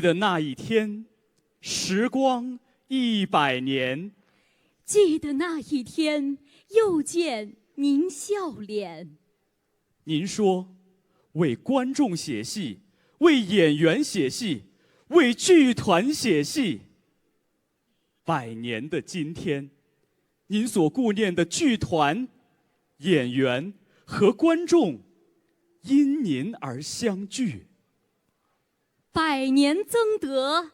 的那一天，时光100年。记得那一天，又见您笑脸。您说，为观众写戏，为演员写戏，为剧团写戏。100年的今天，您所顾念的剧团、演员和观众，因您而相聚。百年增得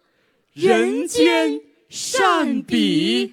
人间善比。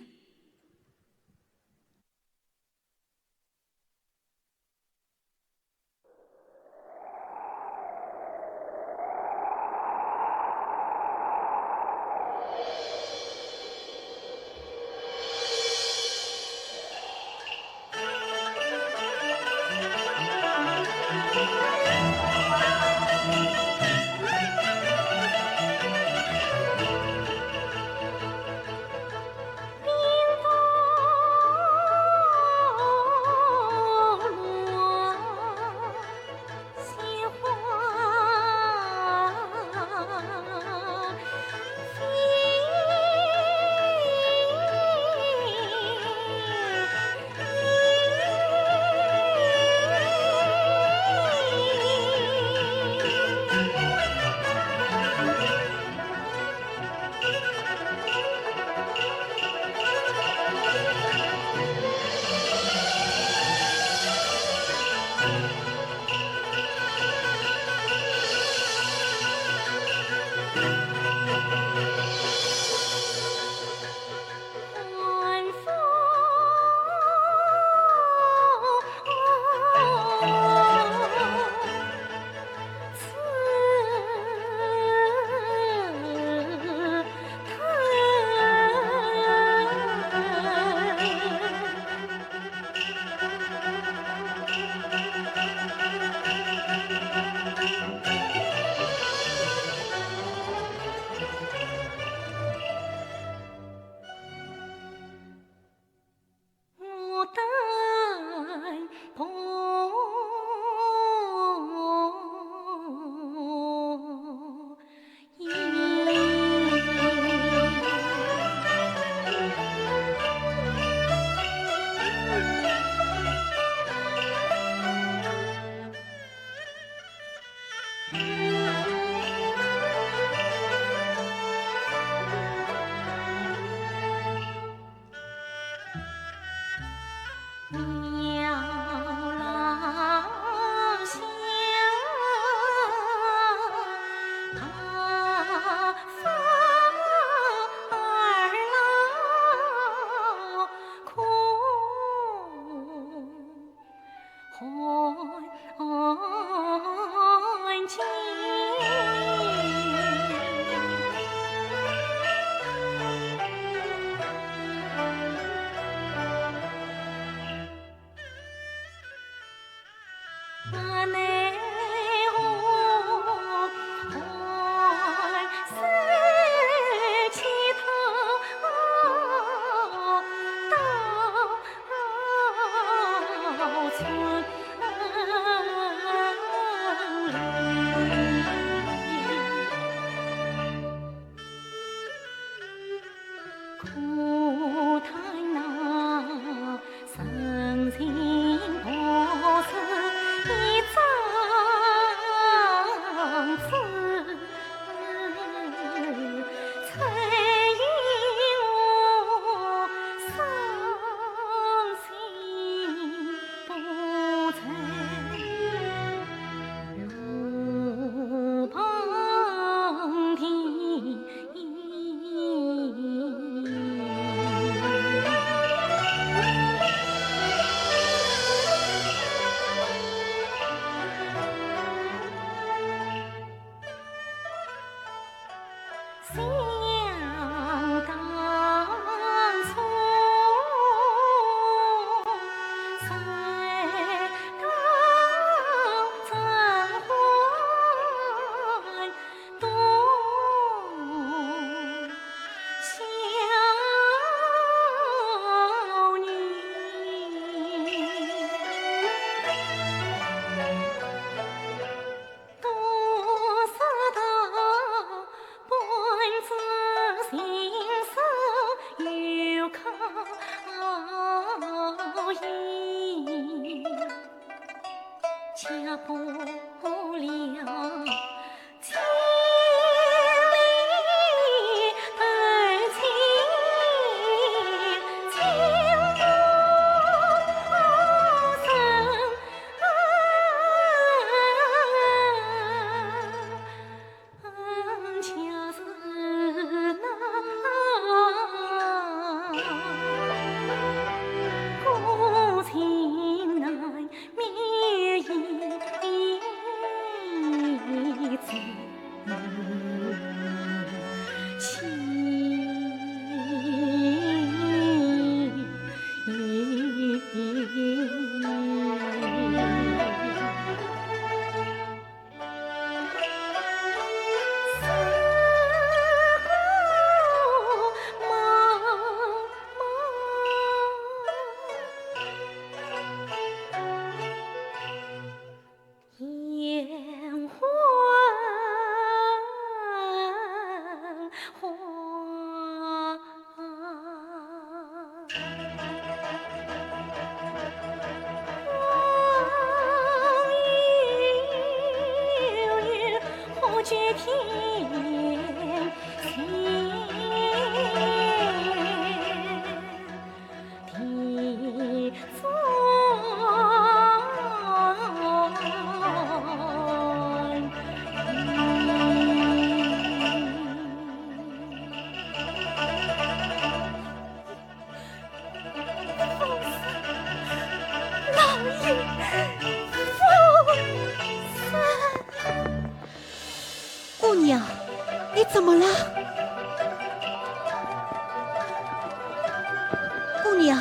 姑娘，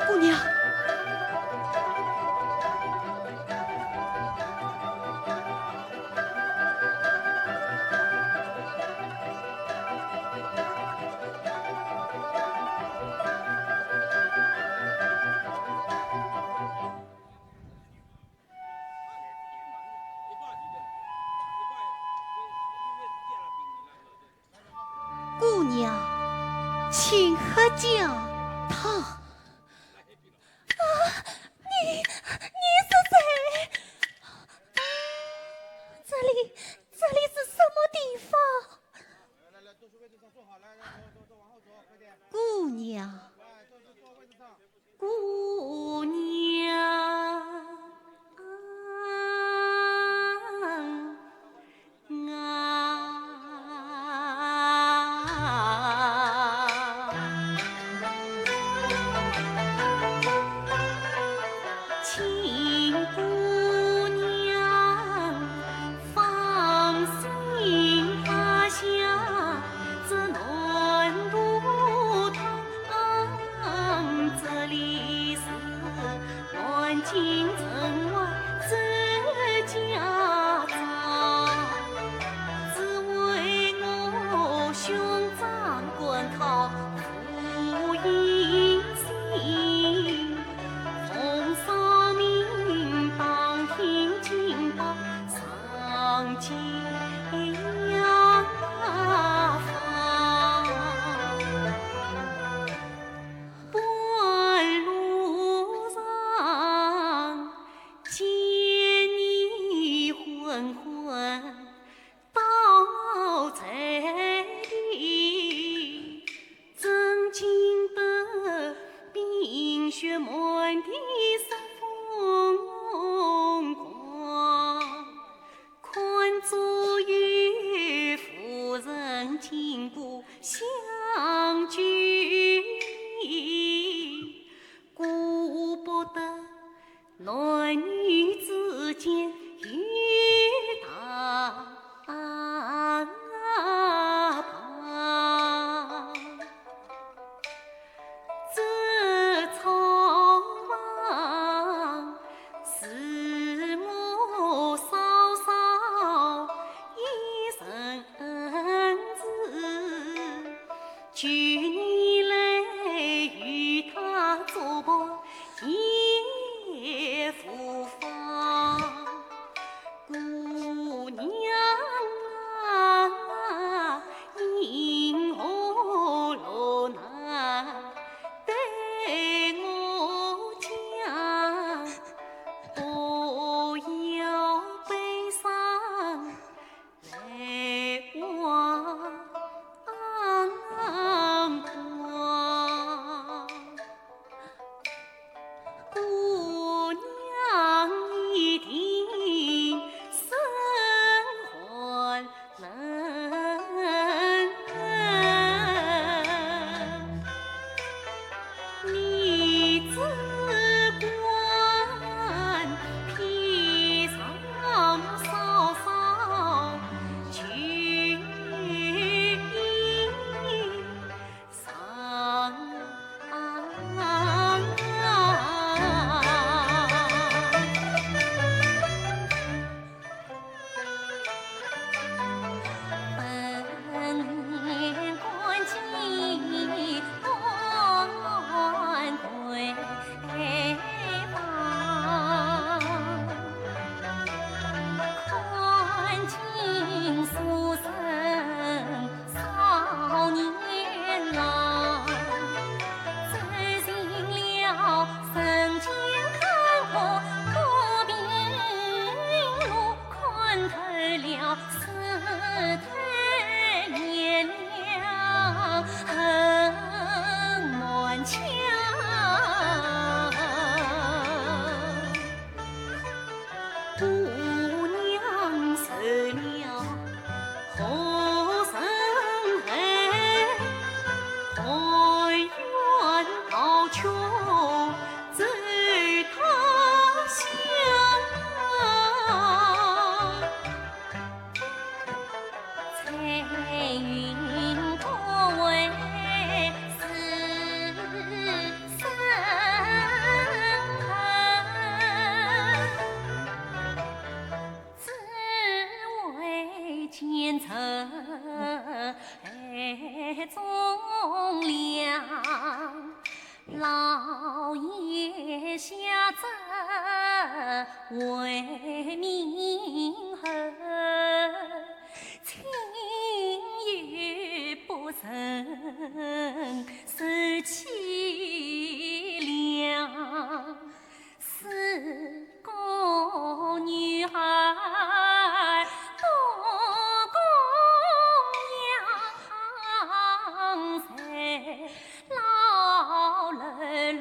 姑娘，姑娘，请喝酒。他。你是谁？这里是什么地方？姑娘，姑娘。为民后，亲友不仁，受凄凉。四个女孩多供养，在老楼落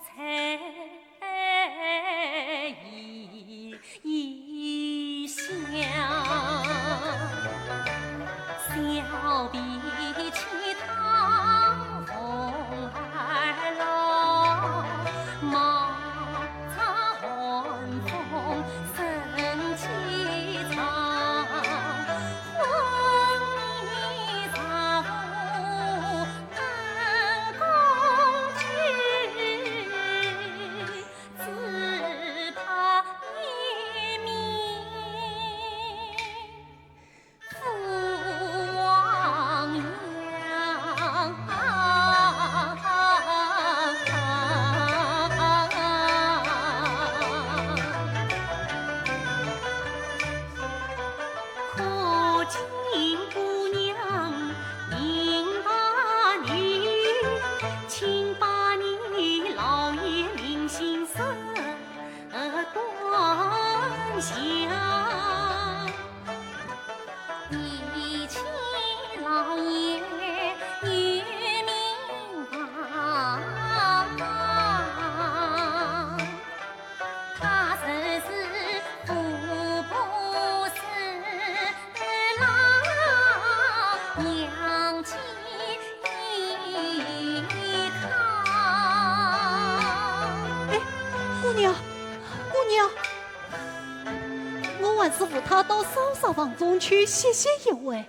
才异乡。小婢去讨红儿郎，茅草寒风生凄怆。婚姻丈夫安公举，只怕一命父亡可敬姑娘迎八女，请把你老爷临行色端详。你请老爷与民房，他曾是富婆是郎，娘亲依靠。姑娘，姑娘，我还是扶他到嫂嫂房中去歇歇一会。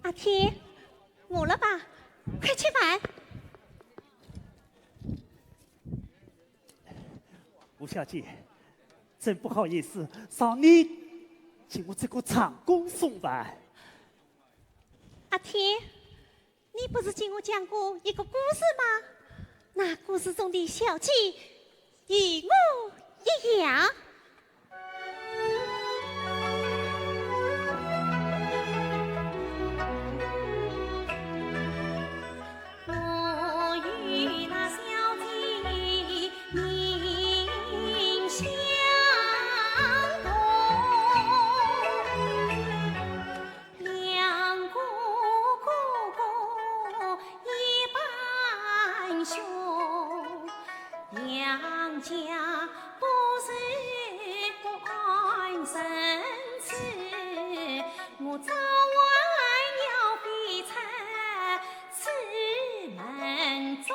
阿天，饿了吧？快吃饭。吴小姐，真不好意思，让你请我这个长工送饭。阿天，你不是给我讲过一个故事吗？那故事中的小鸡与我一样。我与那小鸡名相同，两个哥哥一般兄，两家不是关生死，我早晚要飞出此门中。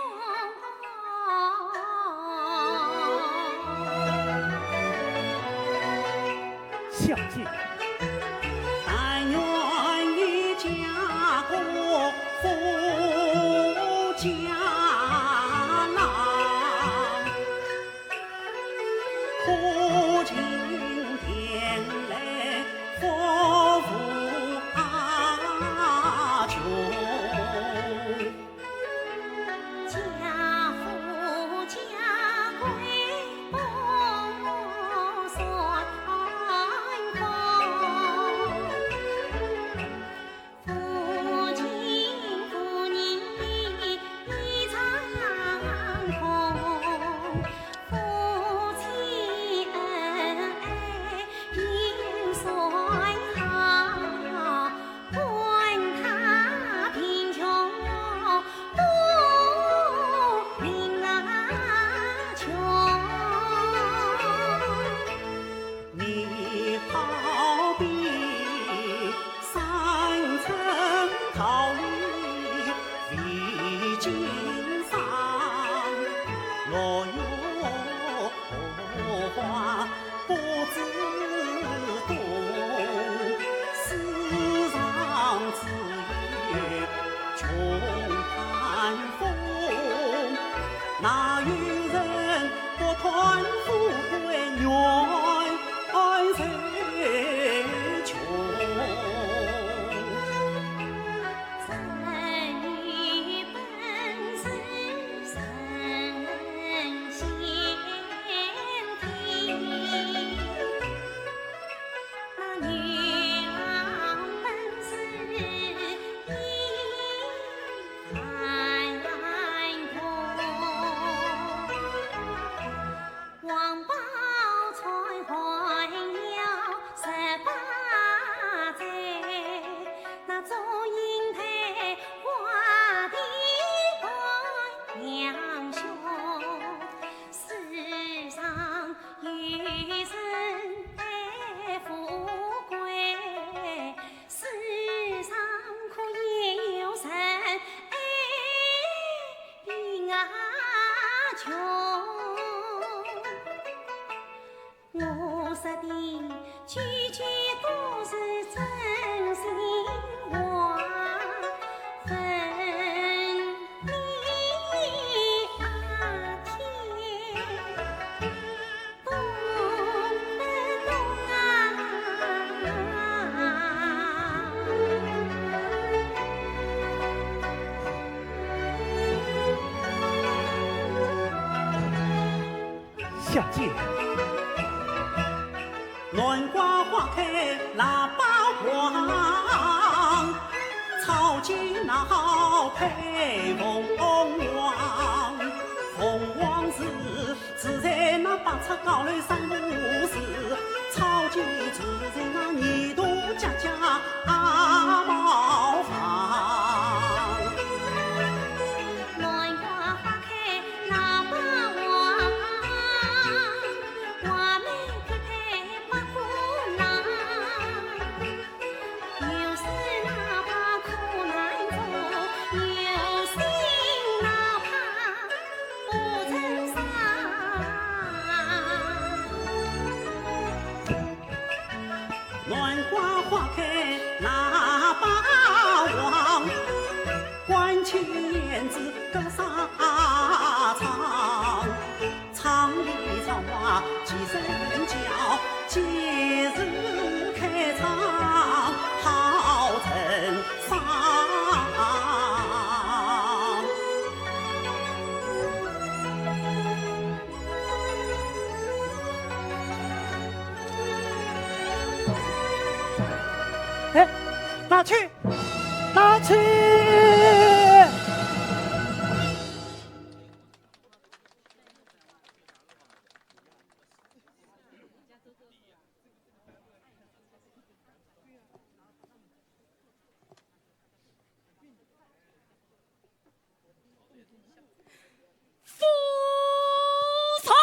小姐，但愿你嫁过夫家郎，苦尽天雷佛父阿穷。家富家贵不算风，实的，句句都是真心话，分明阿天，懂不懂小姐，暖瓜花开腊八黄，草间闹配凤凰。凤凰是在那八尺高楼上无事，草间住在那二度家家茅房。暖瓜花开腊八黄，花梅开开八姑娘。有事哪怕苦难做，有心哪怕不曾伤。暖瓜花开腊八黄，关前燕子歌沙场。厂里草花几声叫，节日开场好成丧。哎，拿去，拿去！夫差，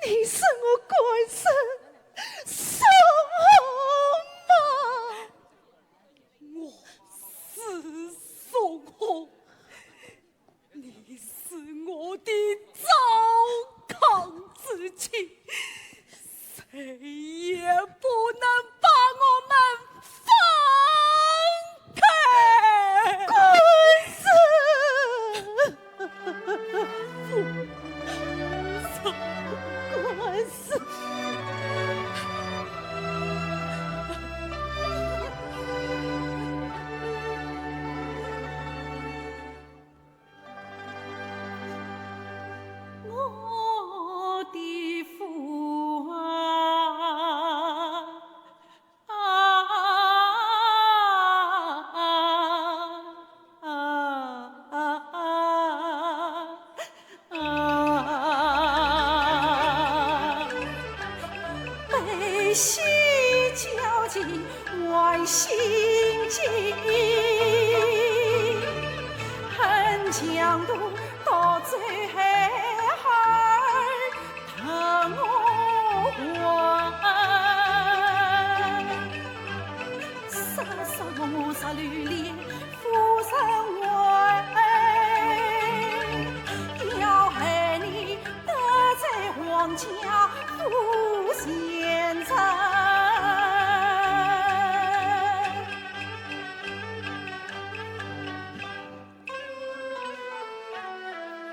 你是我官身什么？我是宋红，你是我的糟糠之妻，谁也不能把我们分开。官司，我的父悲喜交集万心急，恨强渡到最后疼我还。杀杀我杀绿莲夫生为，要害你得罪皇家夫贤臣。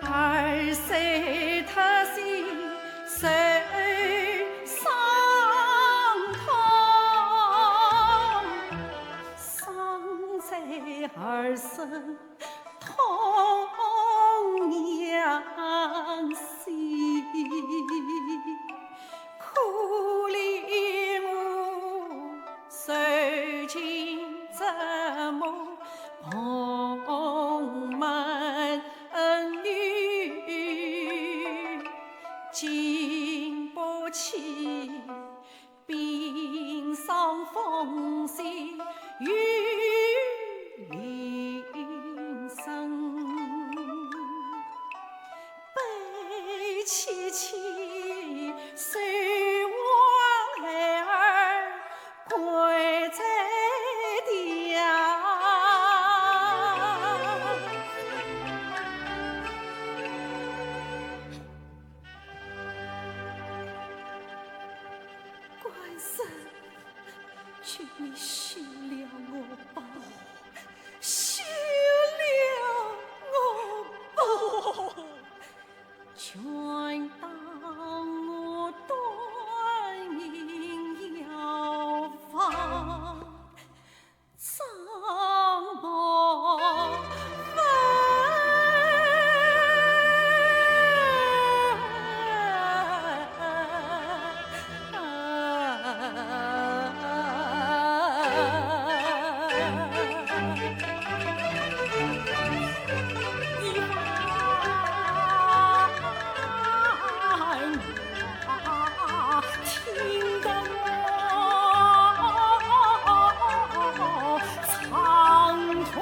儿虽特心谁伤痛，伤在儿身痛娘心，苦怜我受尽折磨，蓬门女经不起冰霜风雪雨淋。你休了我吧，休了我吧，全当我短命要放葬我听得我长痛。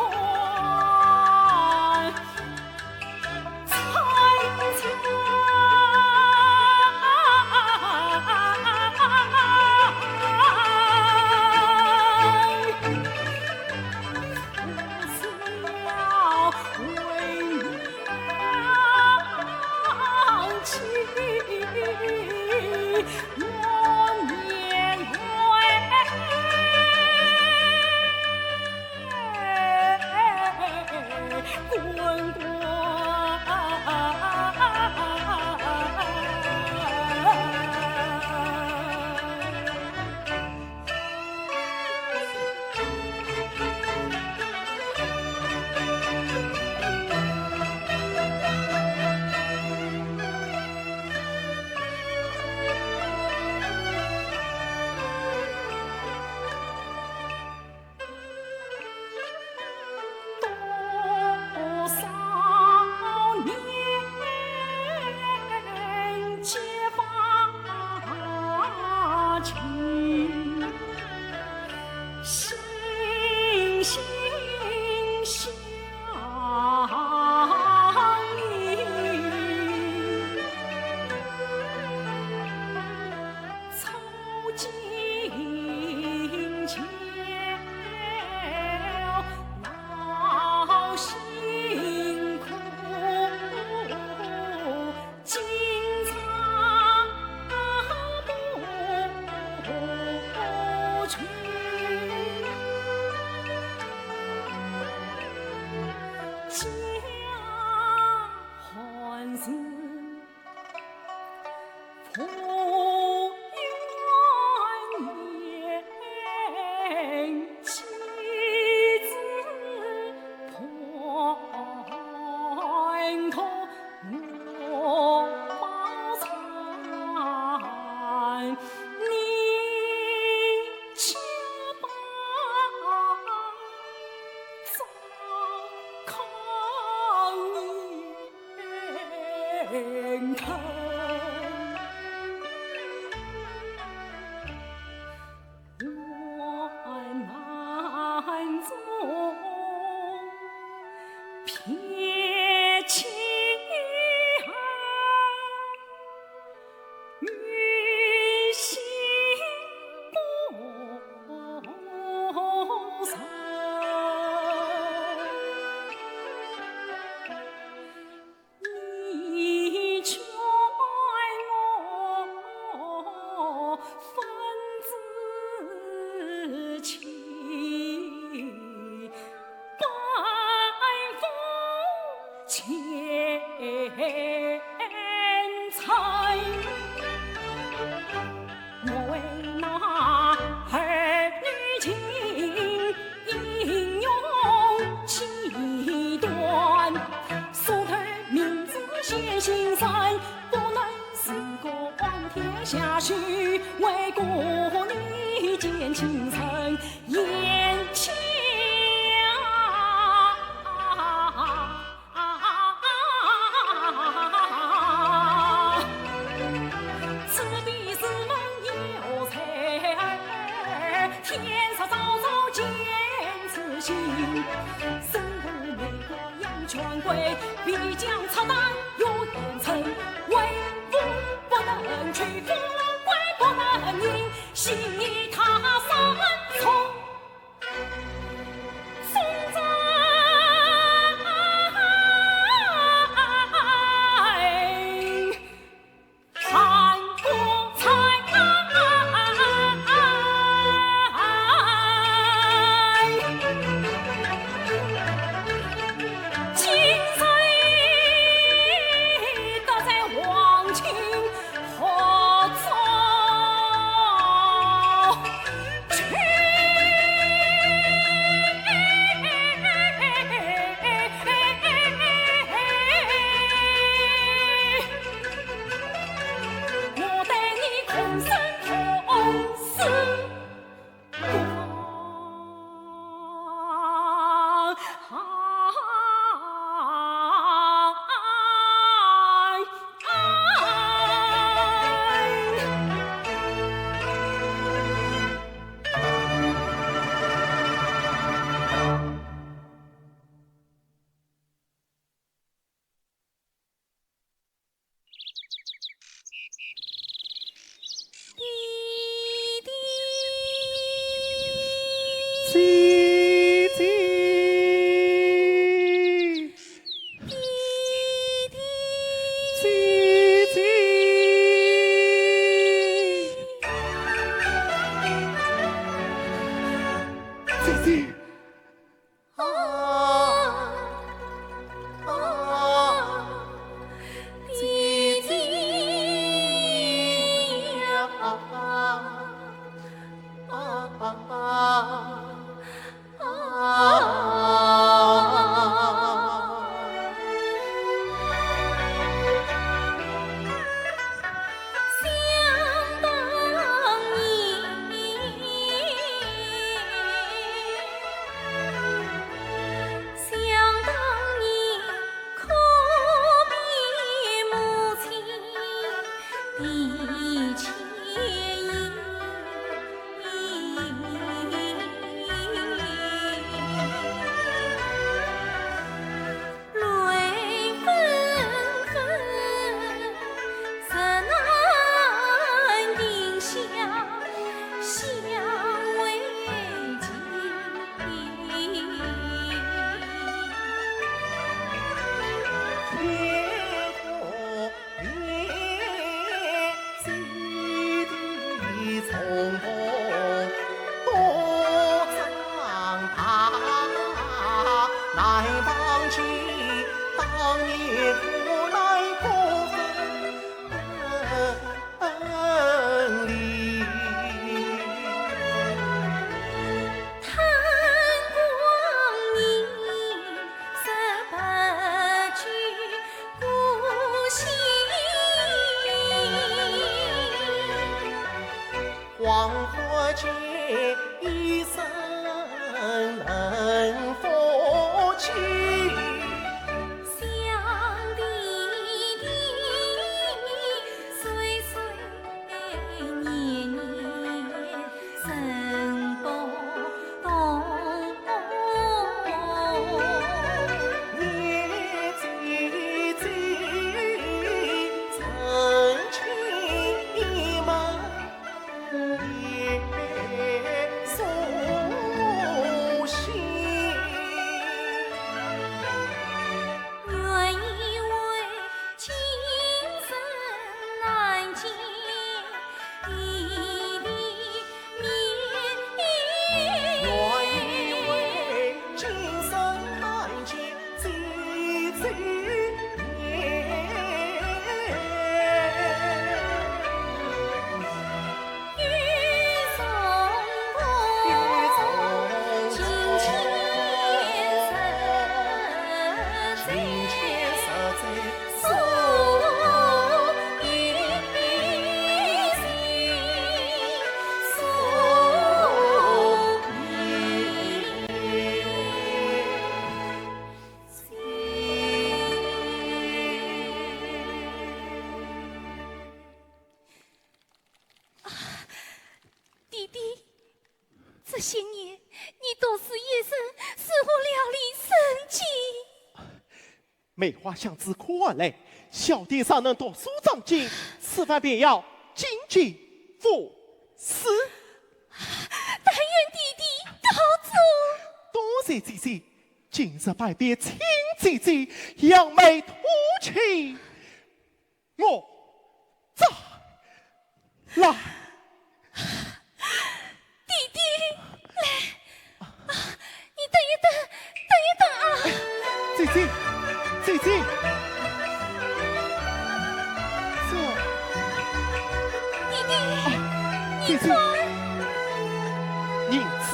下去为国你见青层眼前此地四门有才，天上早早见此心，生不美国养权贵，必将操弹有言称，为父不能屈服，为不能赢，心意他三从。当年苦来过分离。贪光阴18句故心，黄河间一声能否去？想弟弟岁岁年年生不动，念姐姐曾亲们也诉心。原以为今生难见弟弟面，原以为今生难见姐姐面，欲送欲我从金今钱天实在送与谁？送弟弟，这些年你都是夜深，似乎料理生计。梅花香自苦而来，小弟尚能读书长进，此番便要精进赴死。但愿弟弟高祖。多谢姐姐，今日拜别亲姐姐，扬眉吐气，我再来。弟弟，来，你等一等，等一等啊！姐姐，姐姐，弟弟，姐姐，银子。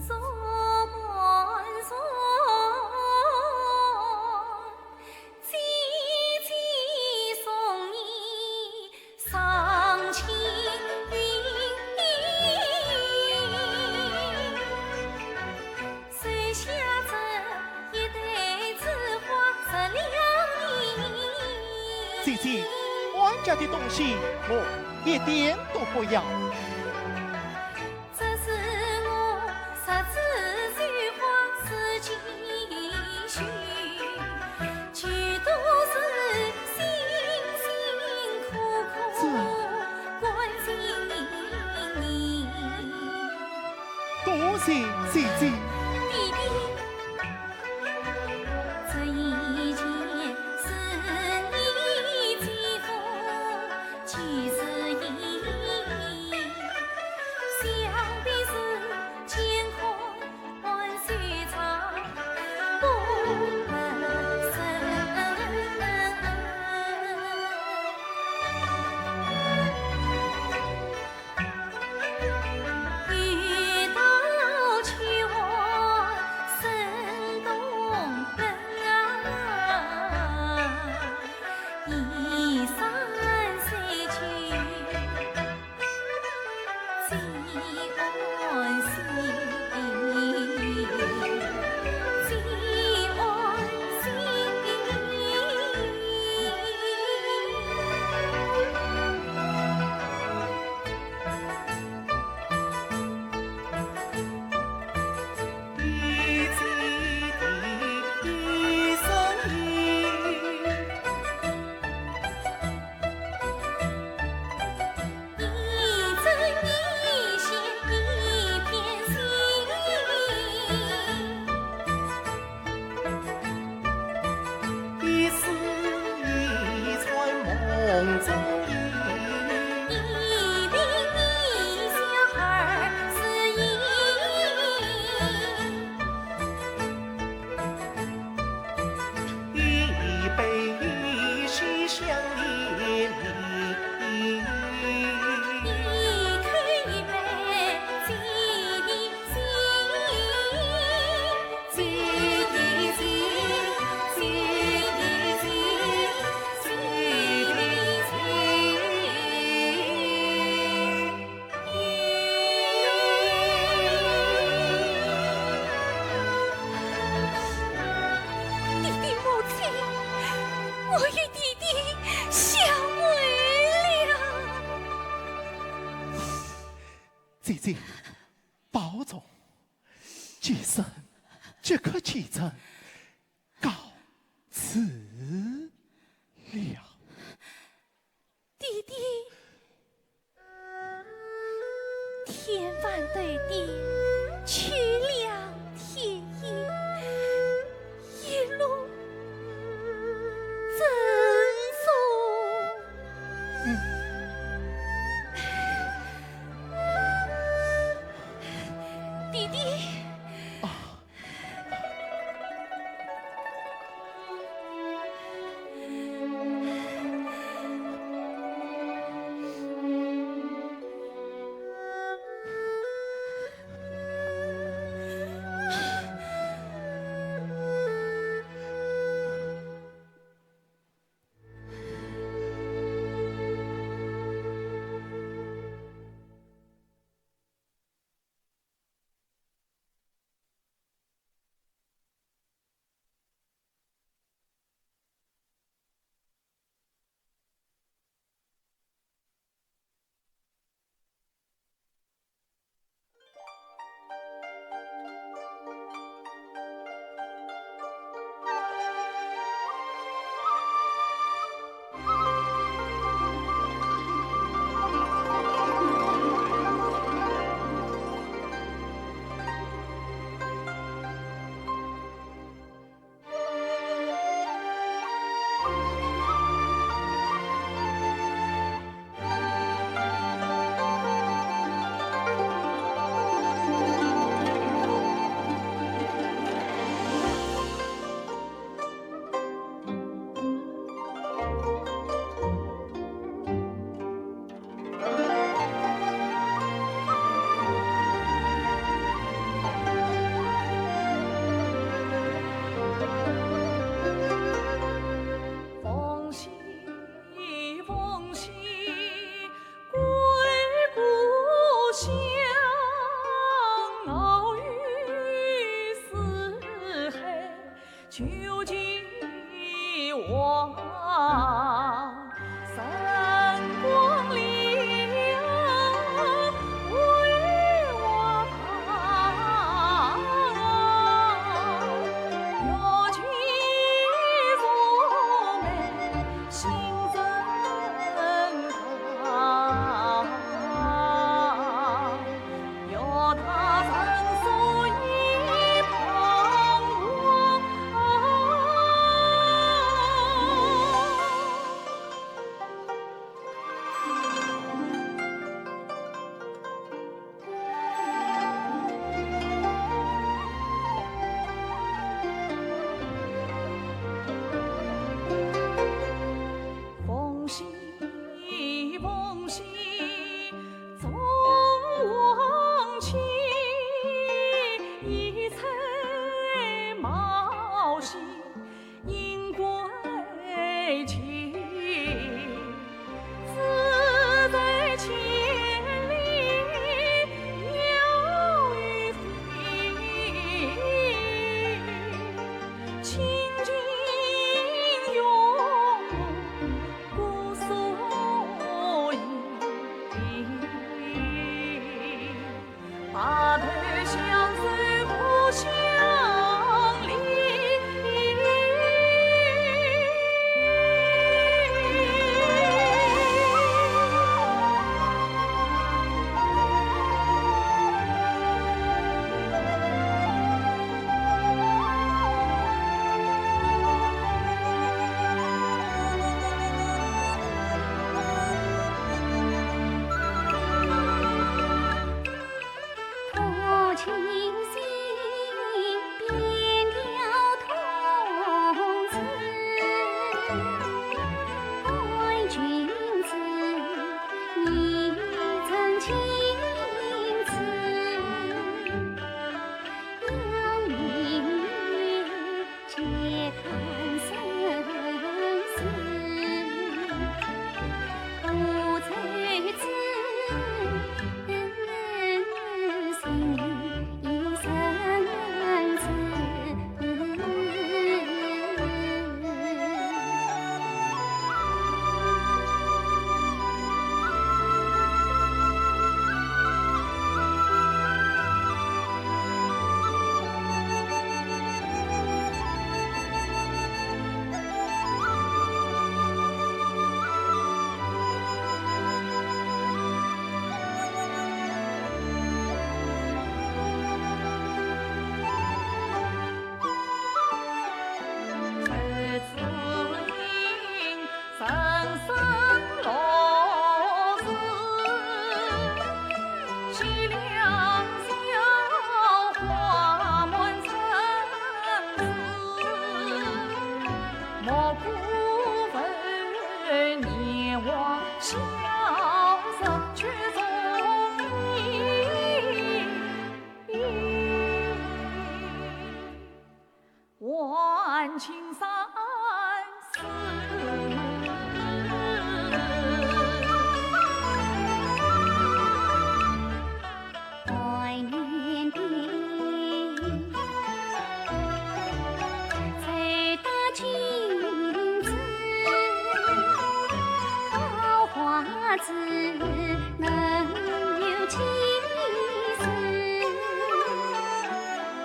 做伴送，姐姐送你上青云，手下这一对紫花十两银。姐姐，官家的东西我一点都不要。这是我十指繡花丝锦绣，全都是辛辛苦苦关心你。多谢姐姐。弟弟，这一件是你肩负，既是意。这颗启程告辞了。弟弟，天翻对地，去了天意，一路赠送。弟弟。换情三思。怀念的才大君子，桃花子能有情思，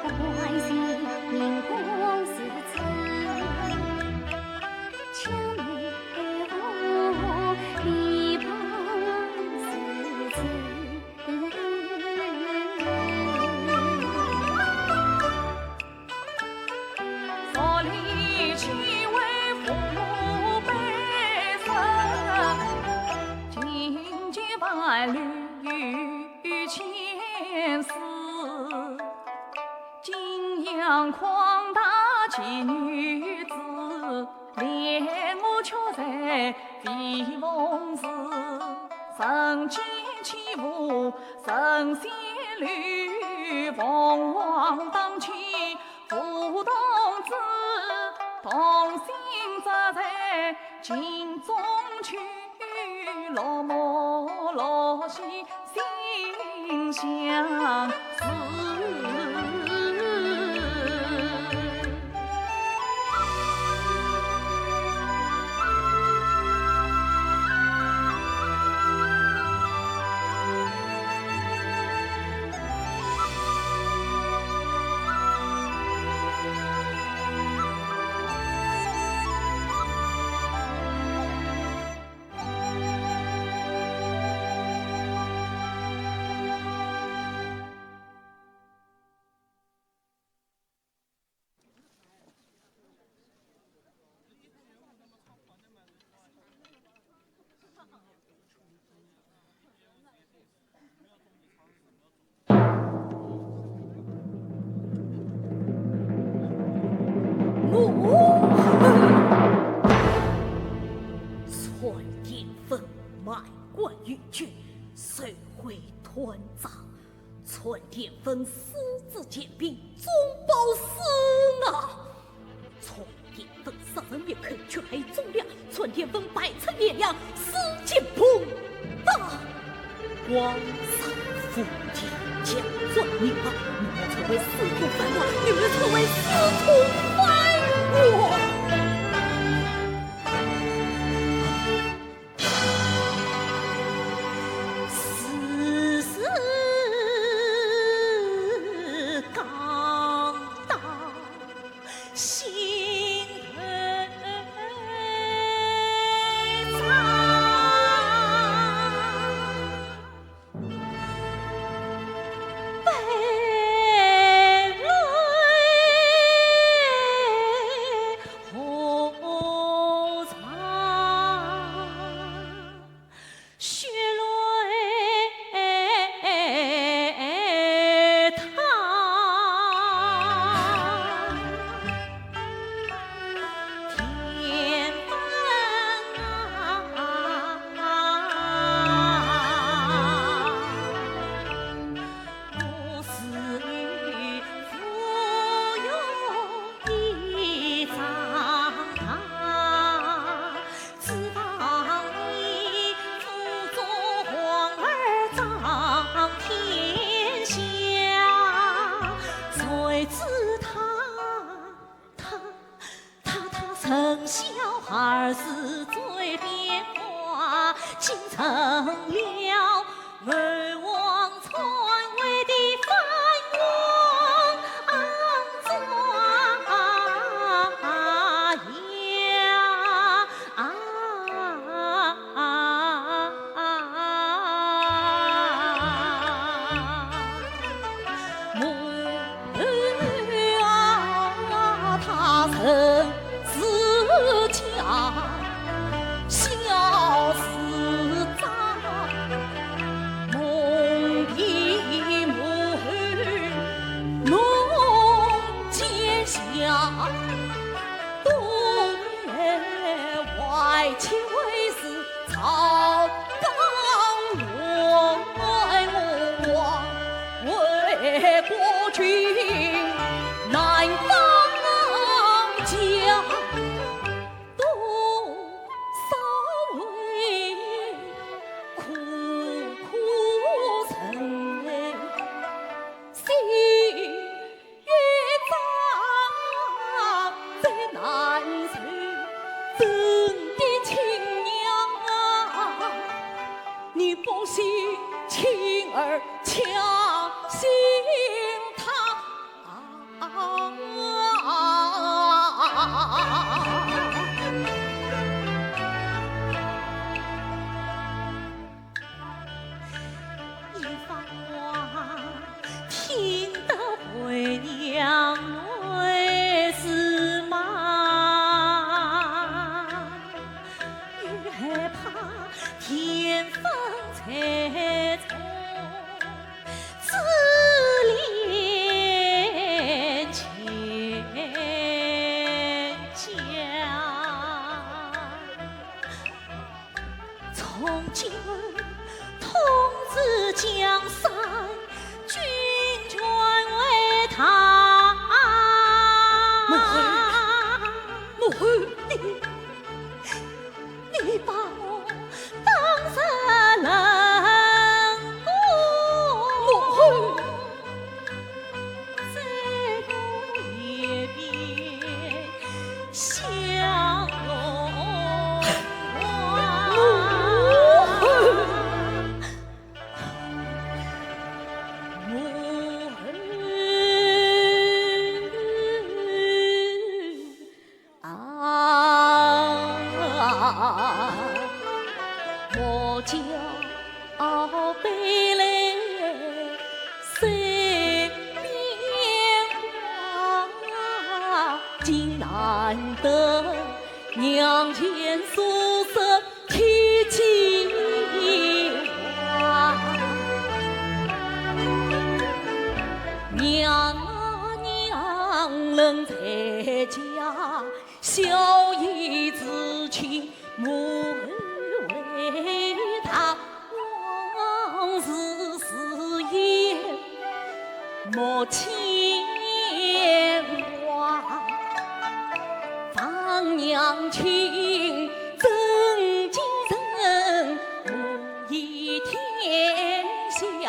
关心明光四子，巧美红篱笆四子。所里去为父母悲伤，尽觉伴侣牵丝。景阳狂大奇女子，恋我却在避风寺。神剑起舞神仙侣，凤凰荡起舞动子，同心则在情中去，落寞落兮心相思。窜殿分卖官运券，谁会团长？窜殿分私自兼并，总保私啊！窜殿分杀人灭口，却还忠良；窜殿分百层烈量，私见不大。光上福建将转命啊！女儿成为司徒反我，女儿成为司徒反我。曾小孩是嘴边话，竟成了儿王篡位的反王母儿啊，他曾自家小厮长，梦的母儿弄奸下，东岳外戚为师曹刚为我王，为国君南方相我叫悲泪碎莲花，竟难得娘前素色提起话。娘啊娘，人在家，孝义之情母为他，往事誓言莫牵挂，放娘亲真精神无益天下，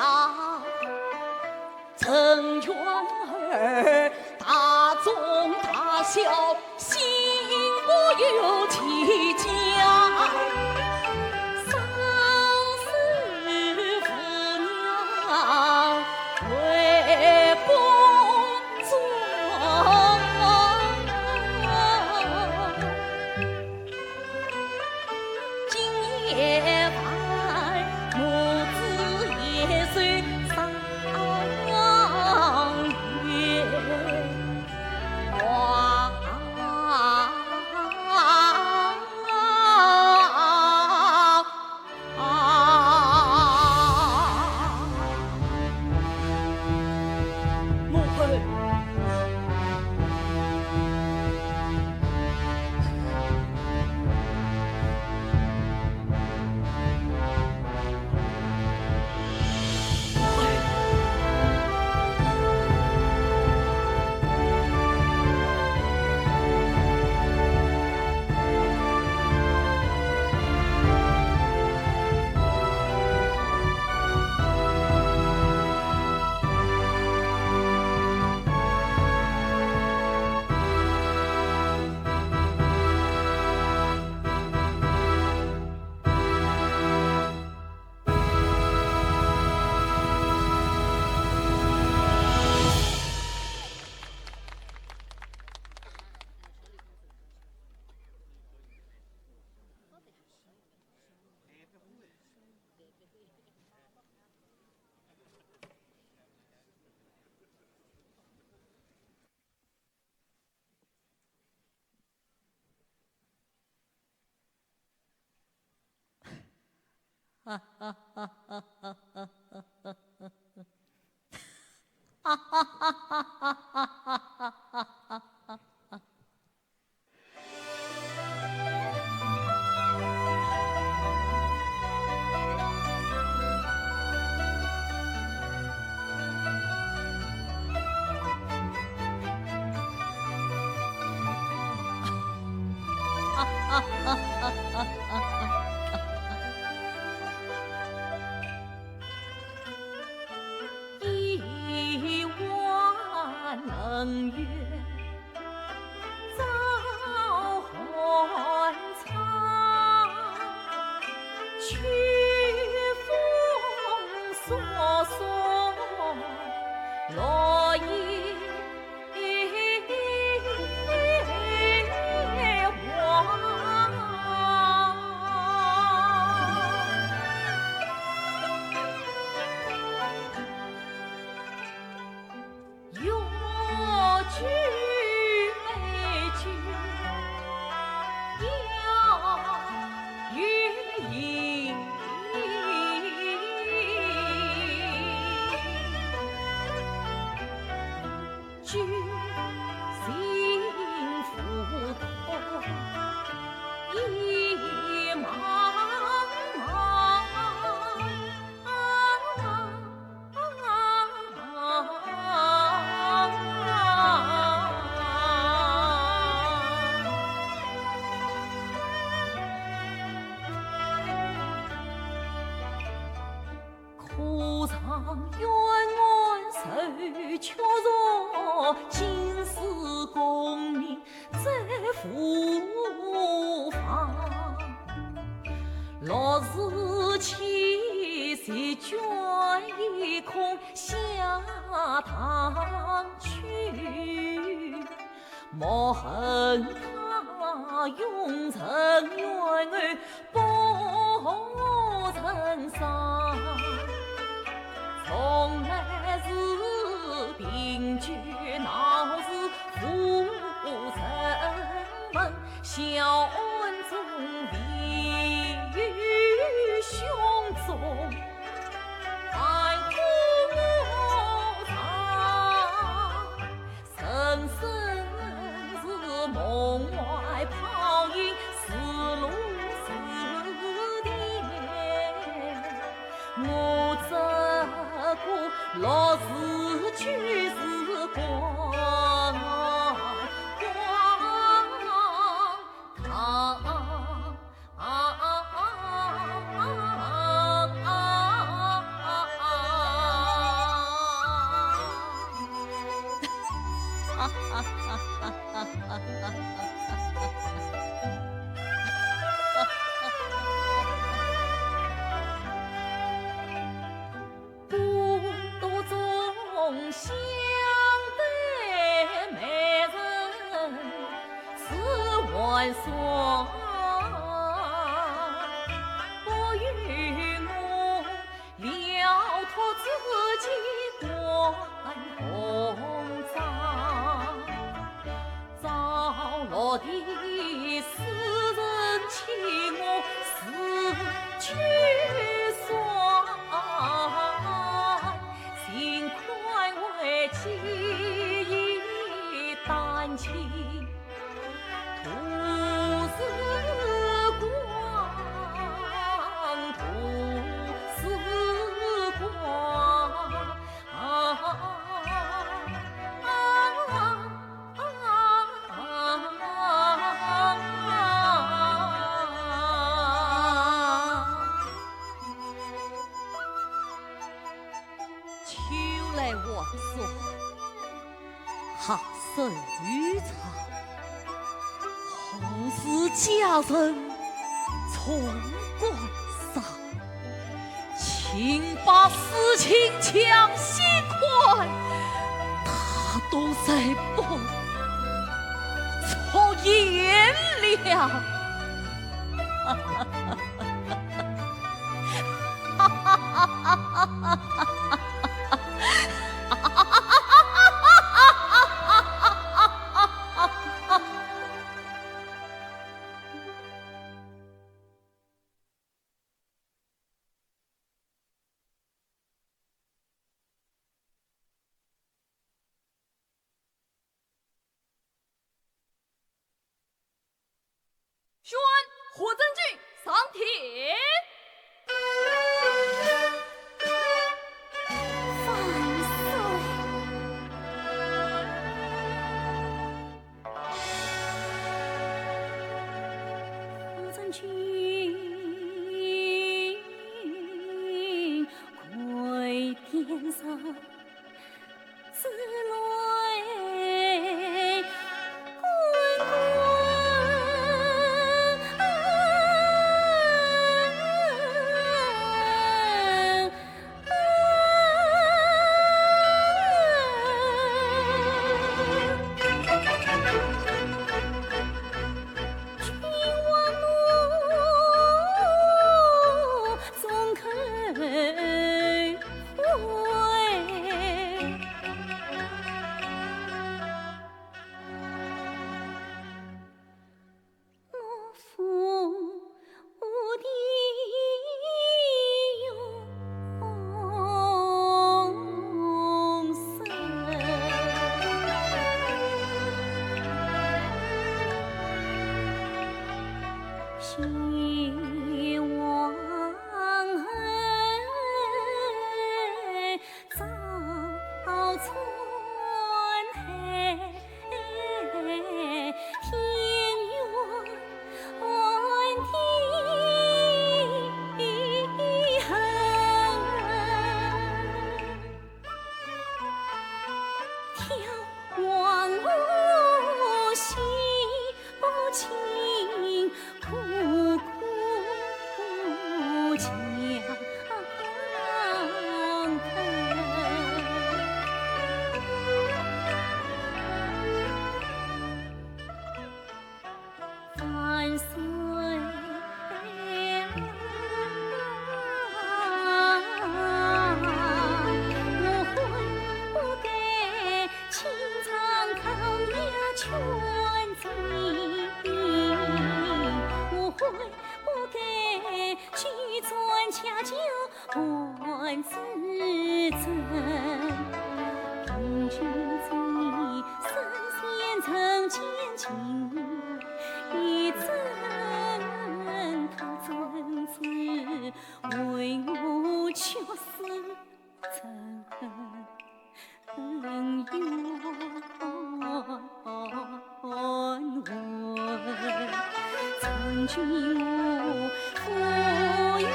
成全儿大忠大孝，幸福有其家。丧事父娘为公做，今夜饭母子也随丧月花。母恨一弯能月早还苍，曲风烁烁落叶黄。莫恨他用尘冤案不曾伤，从来是凭据闹事负人们，小恩中必于胸中。爱苦无常，生生是梦外泡影，是路是颠。我这个落日去是光，不多中相对美人是万双，不与我了脱自己关红帐，早落的诗人请我死去算，幸亏为记忆丹青，徒时光，徒时光。秋来晚霜，夏甚雨长，后世佳人从关上，请把事情强些快，大都在不从眼了。宣火真君上帖。归天上，自来滚希望早春黑，天远地恨，眺望我心不清，苦苦强啃。全在我会不给去转恰就换自尊。凭君子圣贤曾见情，一怎他怎知为我却是怎冤魂？曾经我赴愿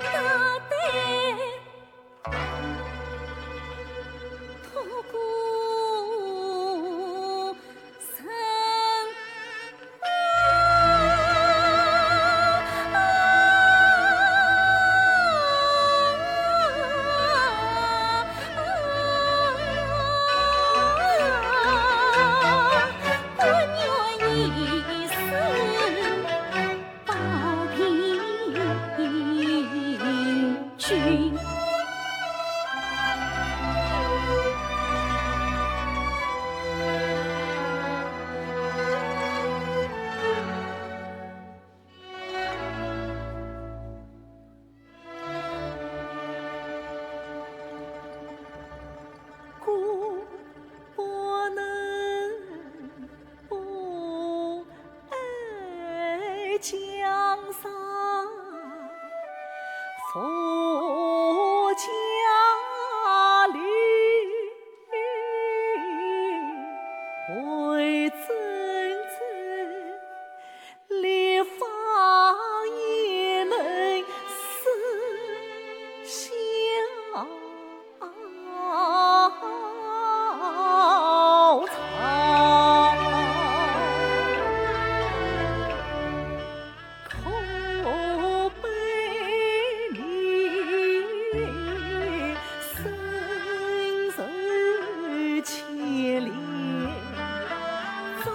大胆，托孤生。但愿一世保平均。故不能不爱江山，佛家里为真正立法也能生效。口碑里深深牵连，在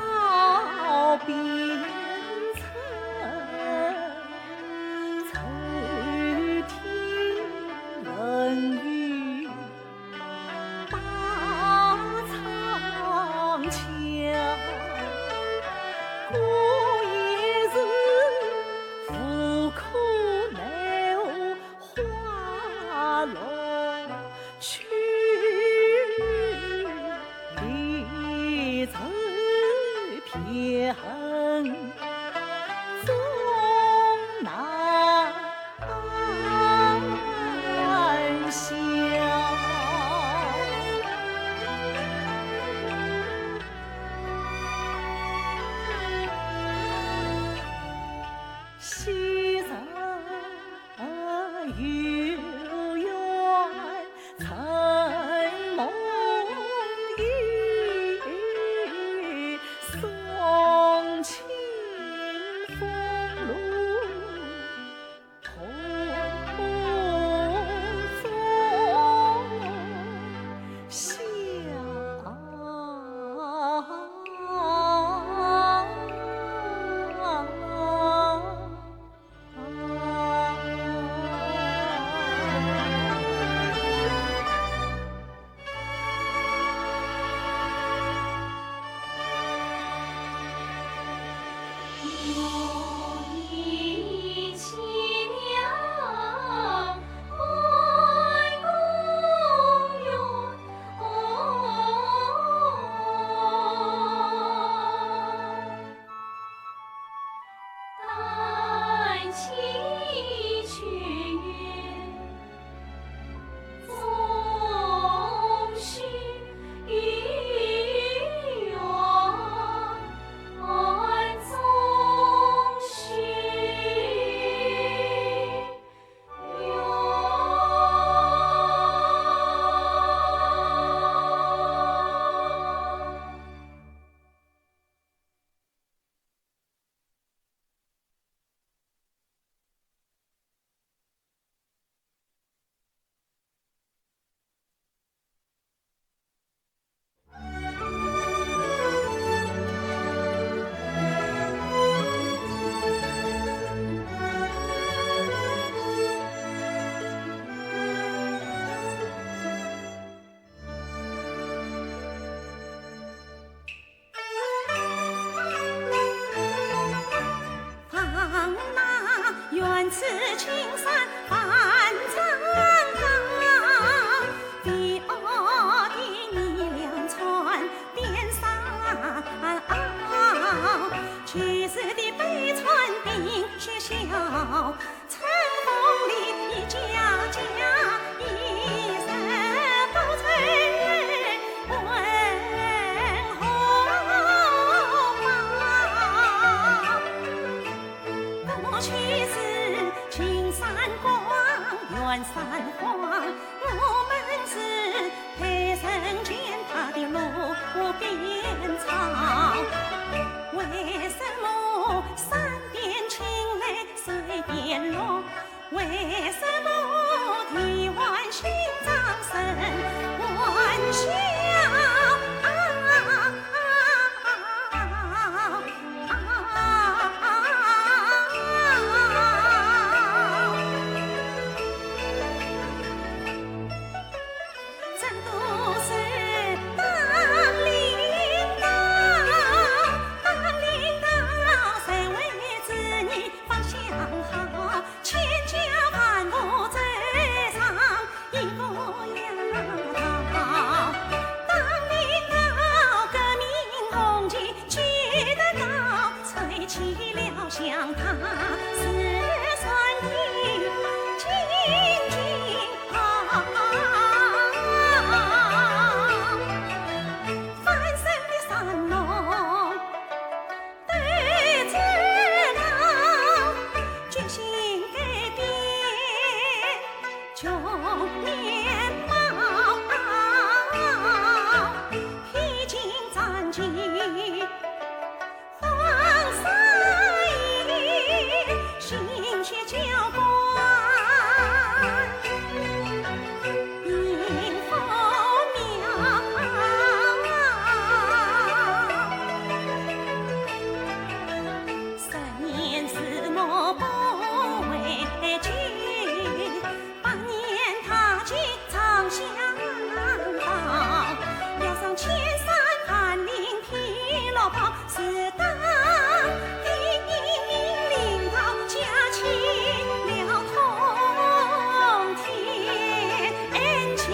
愿此青山万丈高，为我的逆两川边上，去世的北川兵学校，春风里家家一声报春问候吧。过去是青山光，远山黄，我们是陪身见他的路边草。为什么山边青泪水边落？为什么啼唤心脏声欢笑？这都是当领导，当领导谁为子女方向好？千家万户最上一个丫头，当领导革命红旗举得高，吹起了响塔是算的金金好。翻身的山龙对着老，决心改变旧面貌，披荆斩棘黄沙衣，心血浇灌迎风苗。10年是我不畏惧，8年踏进长江道，要上千山寒林披罗袍，是当第一名领导架起了通天桥。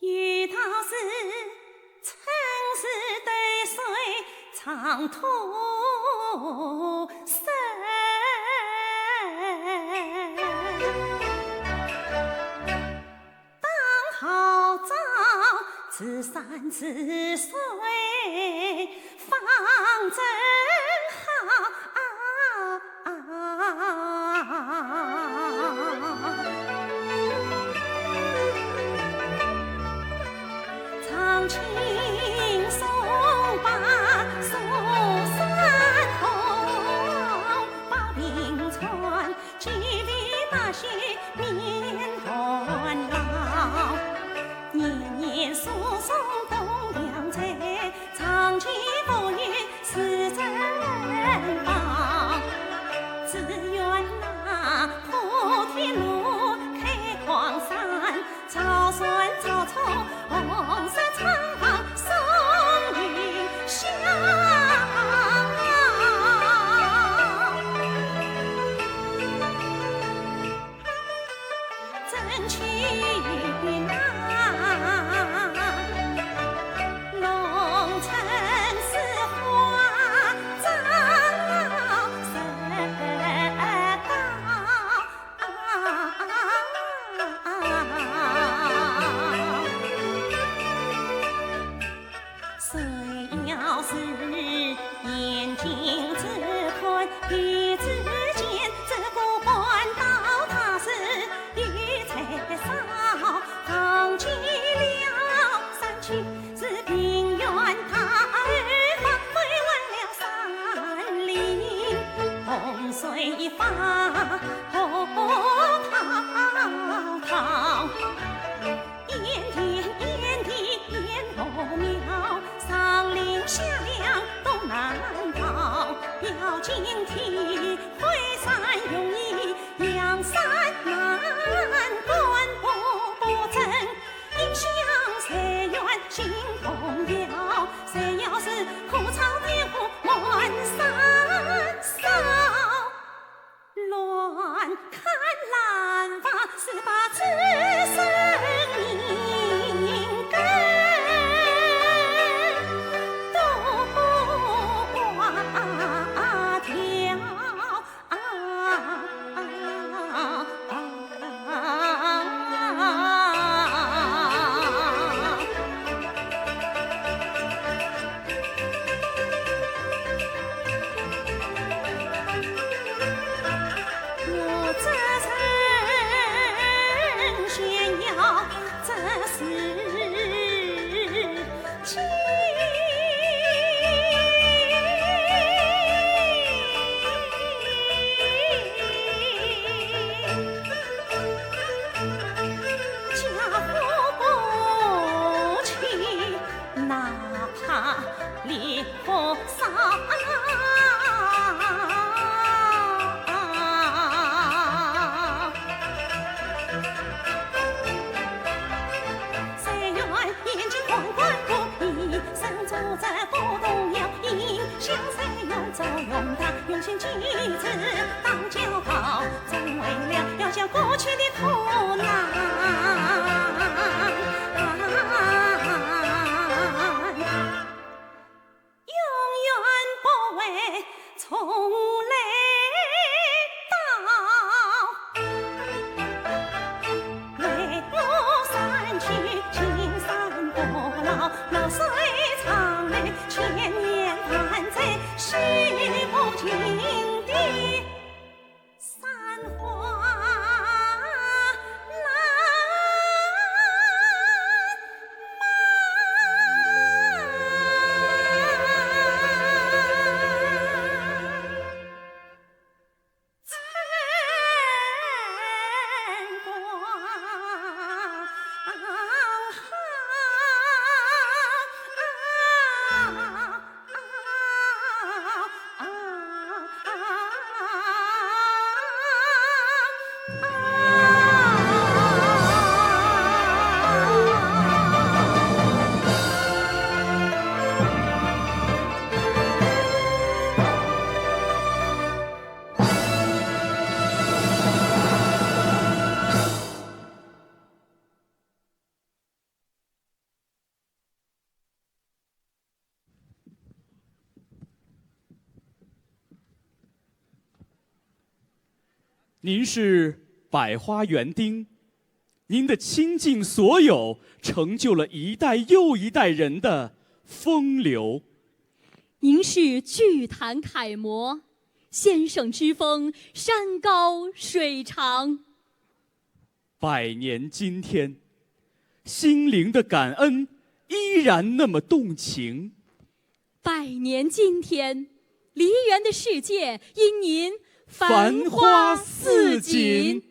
遇到是城市对水长途深，当好早自山自水方真好。唱情颂罢苏山红，报平川几位百姓面寒老，年年诉讼东梁寨，长期风雨是珍宝，只愿那菩提路开黄山，草顺草冲红色长袍送云霄，争取那龙城是花长老神道。谁要是眼睛只看鼻子尖，这个官道他是鱼菜烧，放弃了山区是平原，他儿放飞完了山林，洪水发波滔滔，烟天烟地烟火渺，上林下梁东南跑，要警惕会上心动摇。谁要是枯草点火满山烧，乱看蓝发18子生命根，都挂条。我这人炫耀，这是情。家父不娶，哪怕烈火烧。谁愿眼睛宽宽不闭，身坐着不动摇，影响谁用走用他，用心机智当骄傲，总为了要将过去的苦难。永远不为从来到，为我散去青山不老，流水长流千年难在，洗不尽的山花您是百花园丁，您的倾尽所有，成就了一代又一代人的风流。您是剧坛楷模，先生之风，山高水长。百年今天，心灵的感恩依然那么动情。百年今天，梨园的世界因您繁花似锦。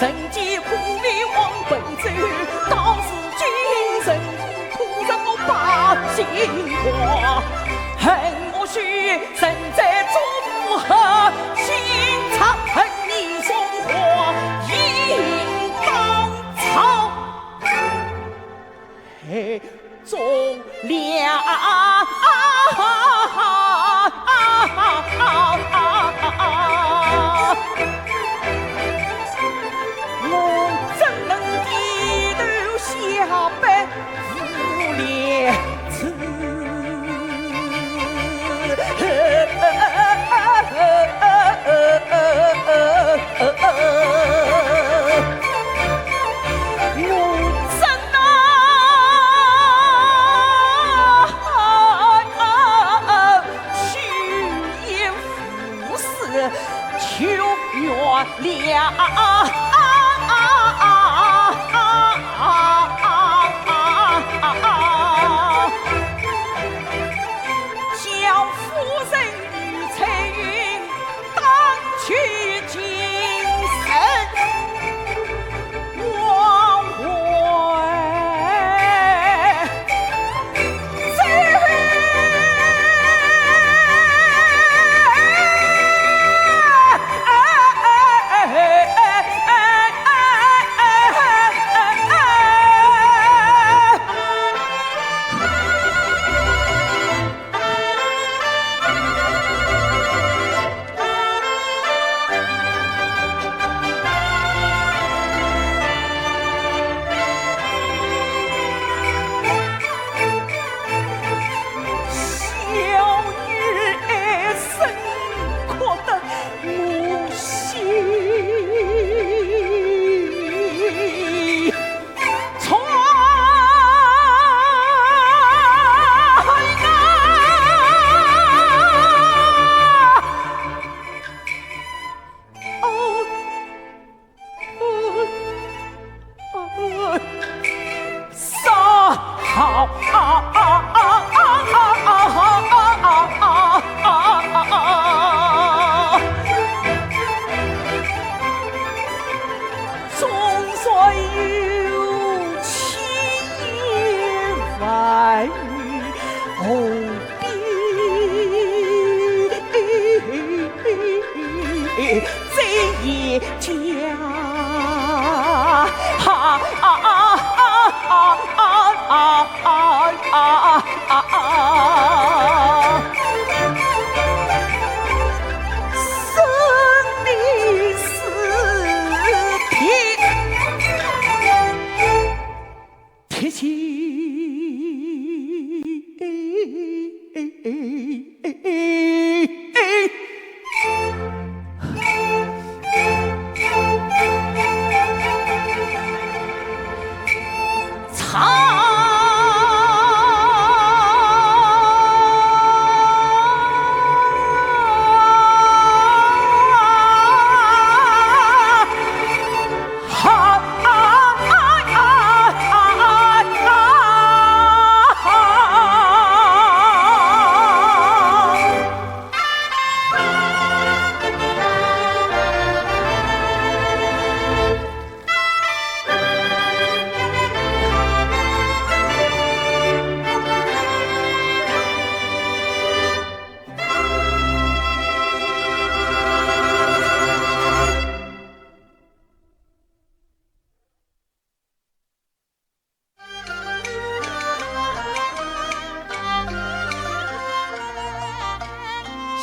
人间苦命往北走，当时君臣苦着我把心挂，恨我须身在中和，心肠恨你中华，应当草黑中了。我怎能低头下拜无廉耻？我怎能虚言附势求原谅？将夫人与彩云当去精神往回走。总算有千言万语后边，这一家。生离死别，铁心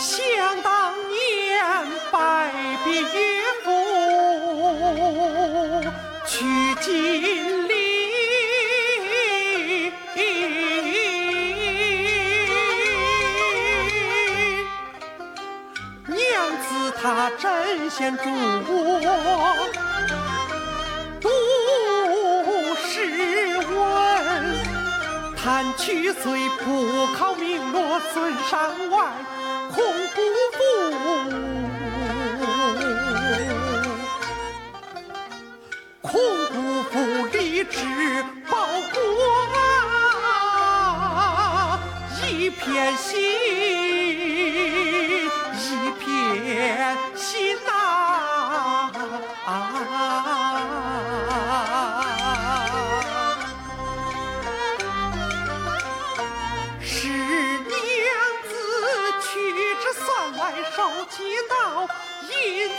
想当年拜别岳父去金陵，娘子她针线嘱我读诗文，谈曲虽不考名落孙山外，孔姑父，孔姑父立志报国，一片心，一片心呐。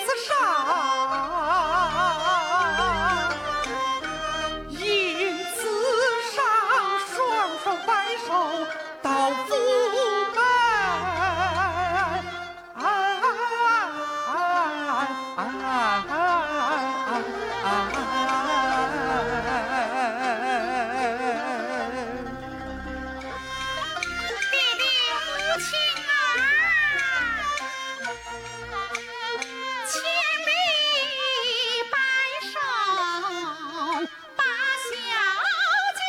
此上，因此上，双手摆手到府门。弟弟母亲啊，千里摆手把小姐。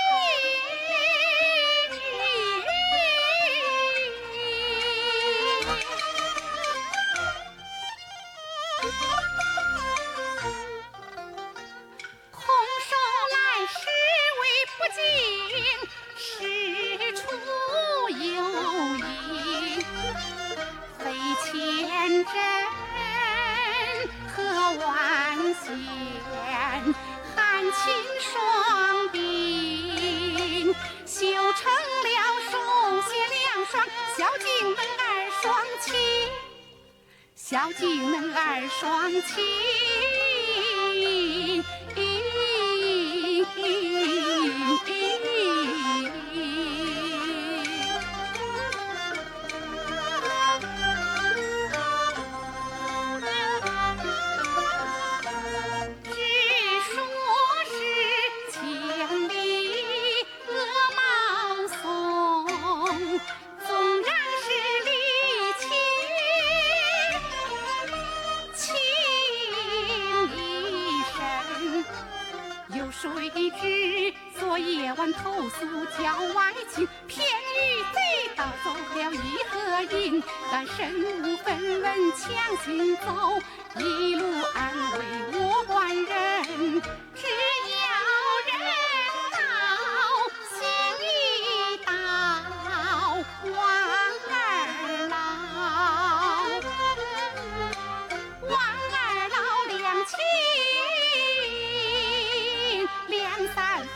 空手来时为不敬，事出有因。费千针和万险，含情双并，修成了手写两双，孝敬门儿双亲，孝敬门儿双亲。只说是千里鹅毛送，纵然是离情，情一生。有谁知昨夜晚投宿郊外情，偏与贼盗走了一合营，但身无分文强行走，一路安慰我官人，只要人到心里到王二老，王二老两情两三分。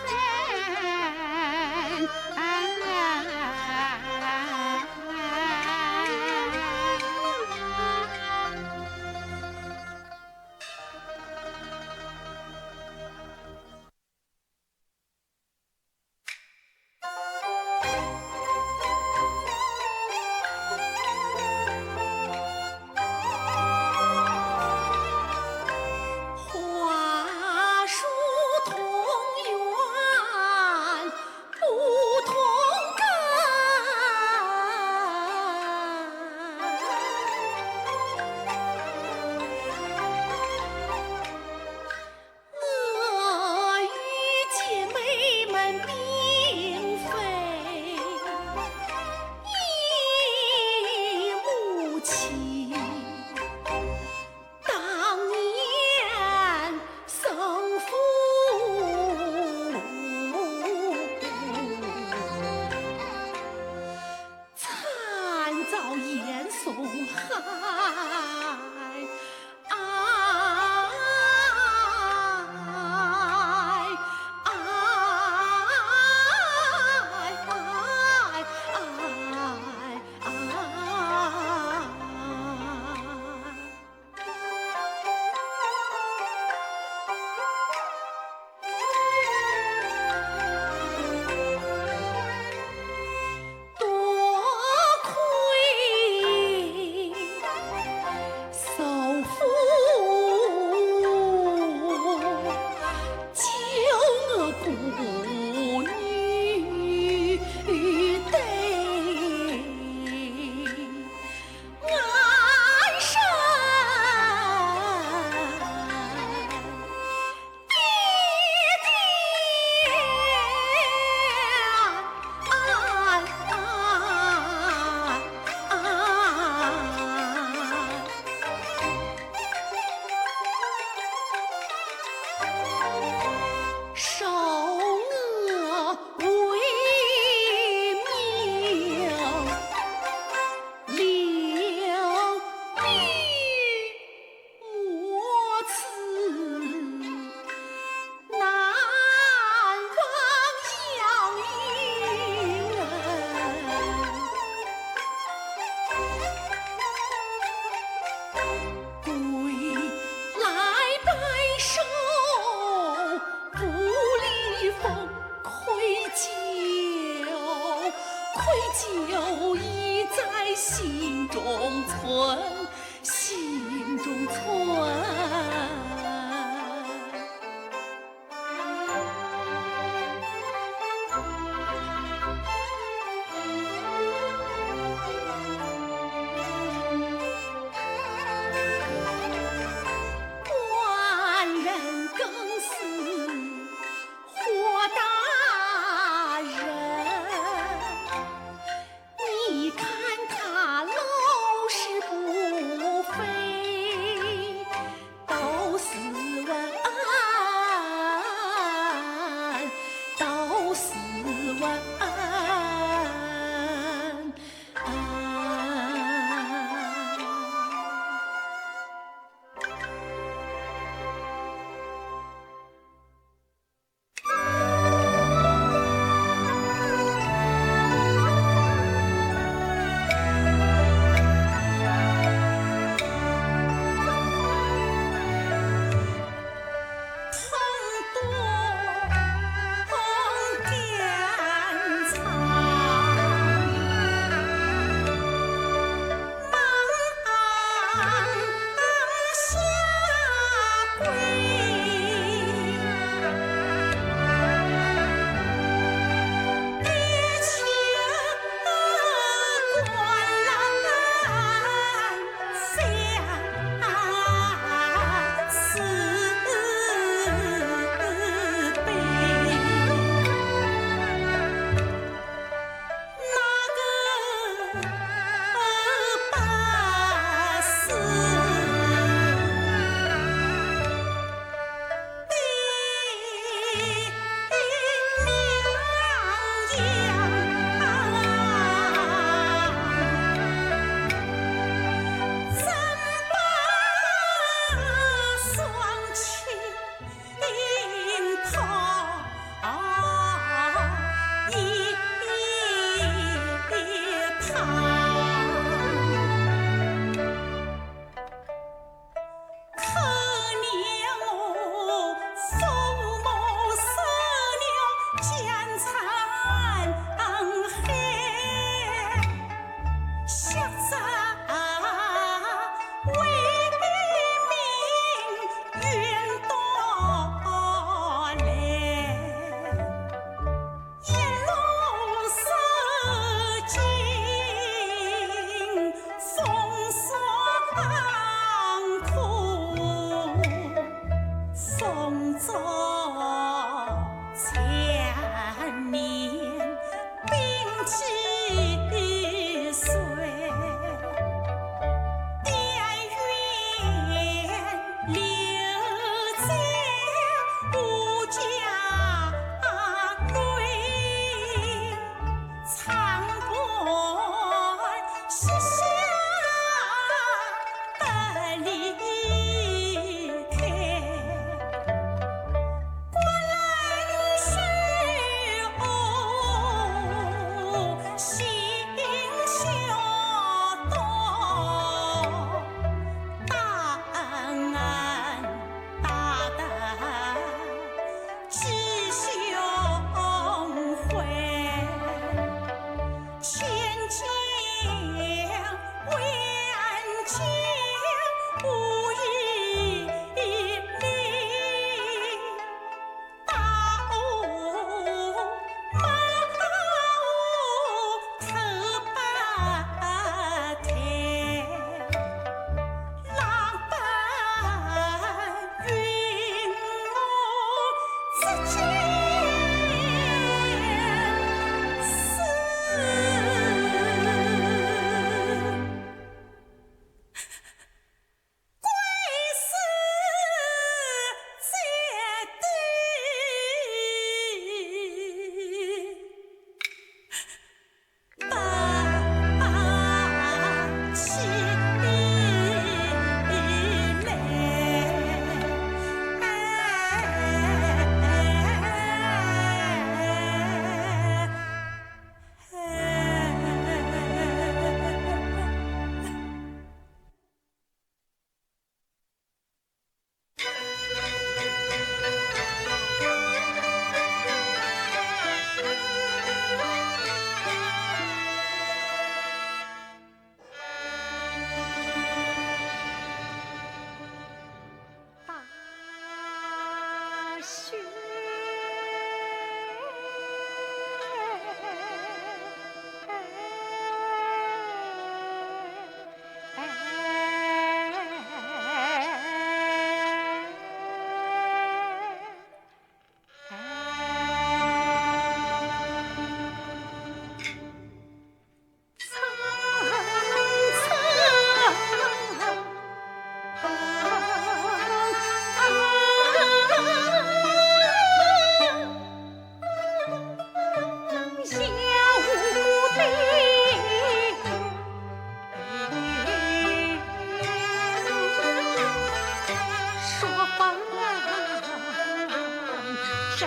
深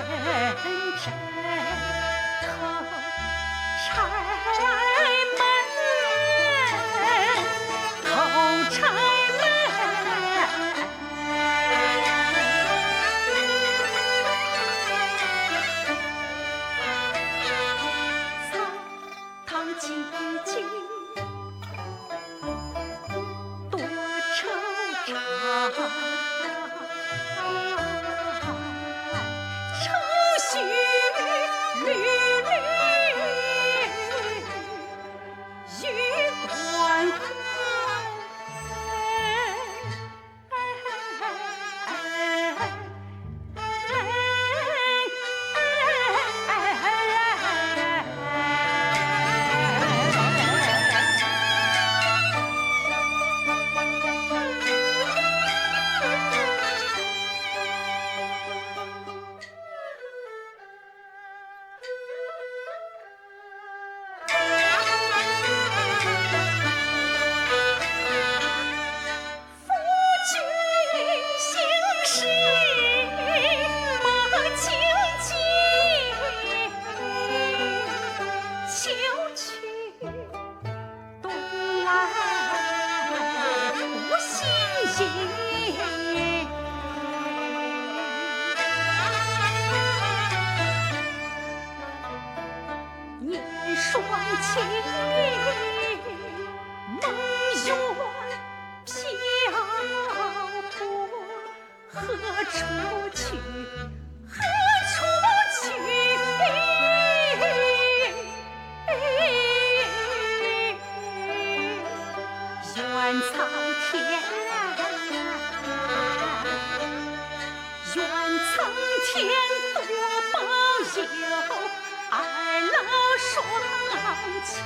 深投柴门，投柴门。草堂寂静，多惆怅。愁绪缕缕，欲断魂。双情梦远漂泊，何处去？何处去？愿苍天，愿苍天多保佑二老双亲，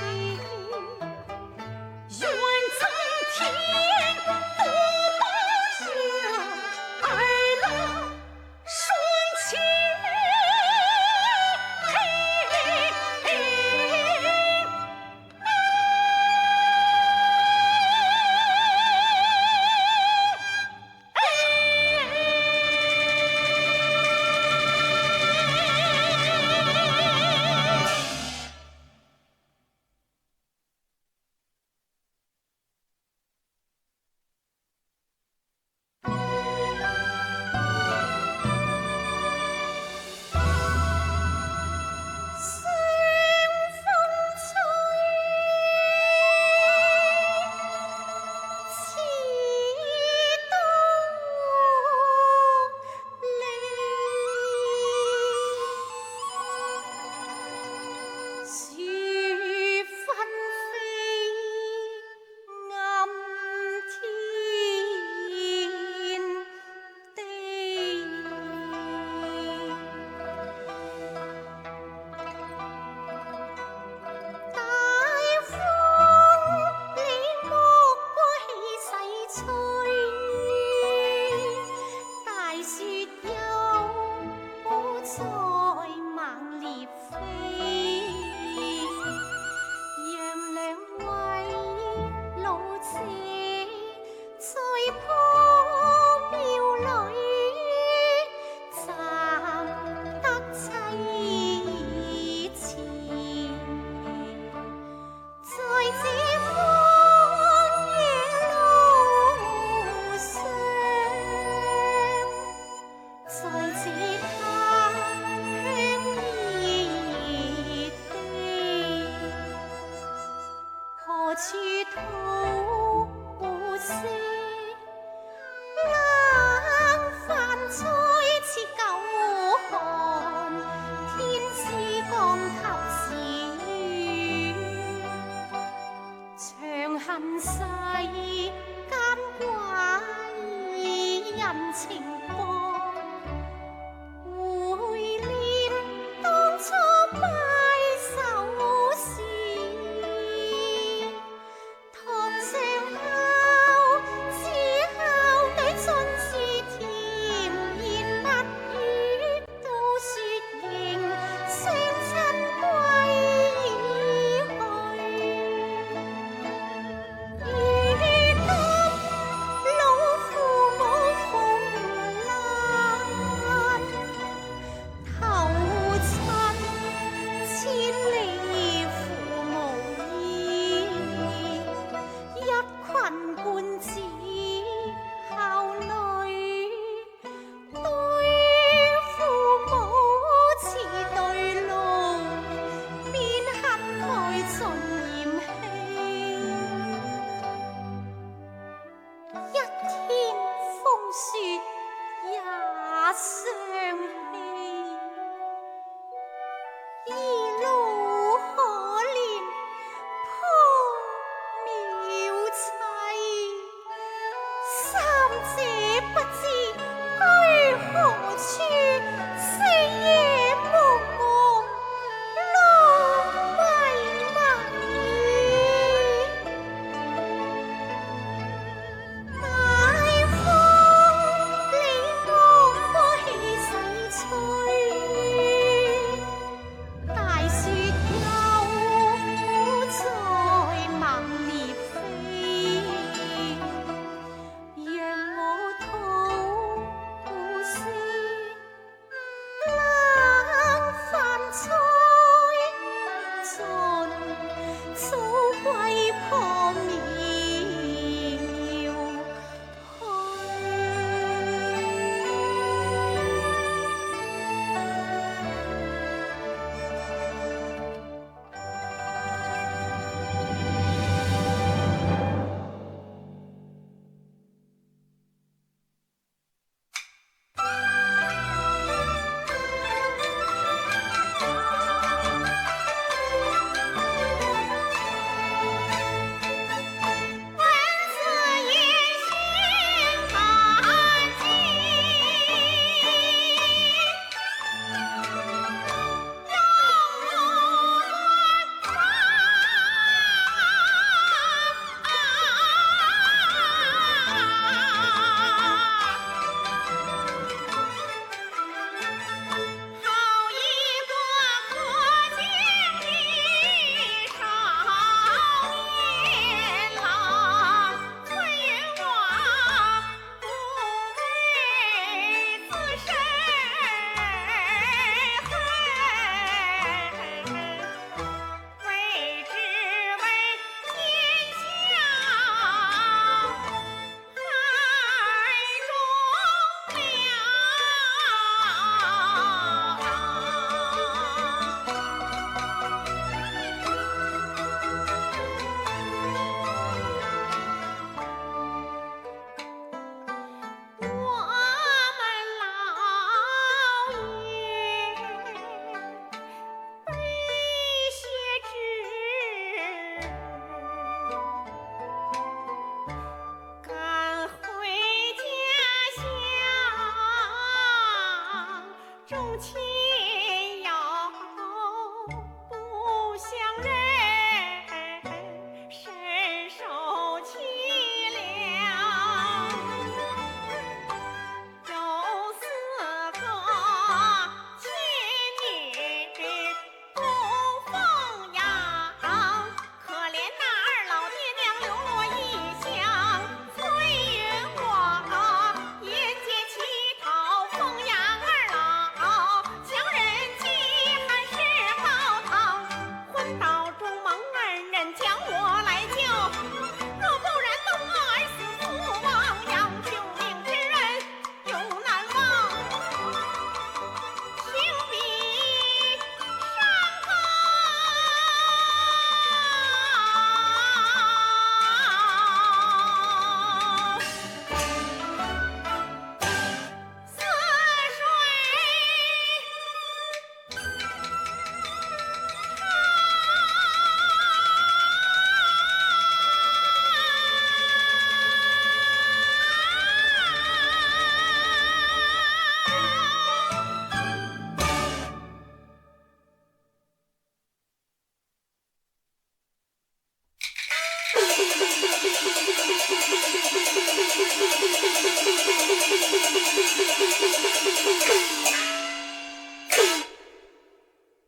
愿苍天多保佑二老双亲。去头色，冷饭菜似旧寒，天似降头时雨，长恨世间怪人情薄，回念当初拜手时。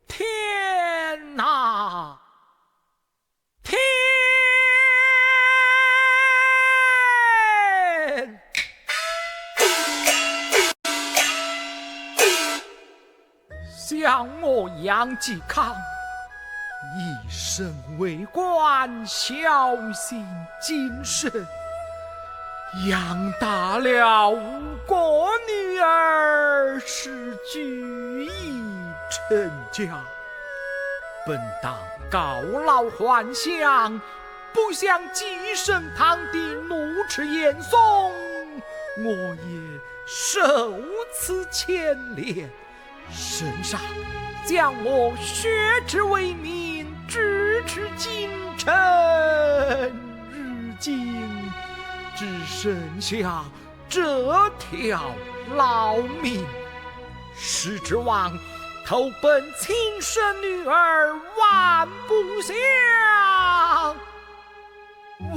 天哪！天！像我杨继康，一生为官，小心谨慎，养大了5个女儿，是举义成家。本当告老还乡，不想寄生堂的怒斥严嵩，我也受此牵连。圣上将我削职为民，支持京城，如今只剩下这条老命，是指望投奔亲生女儿万不想，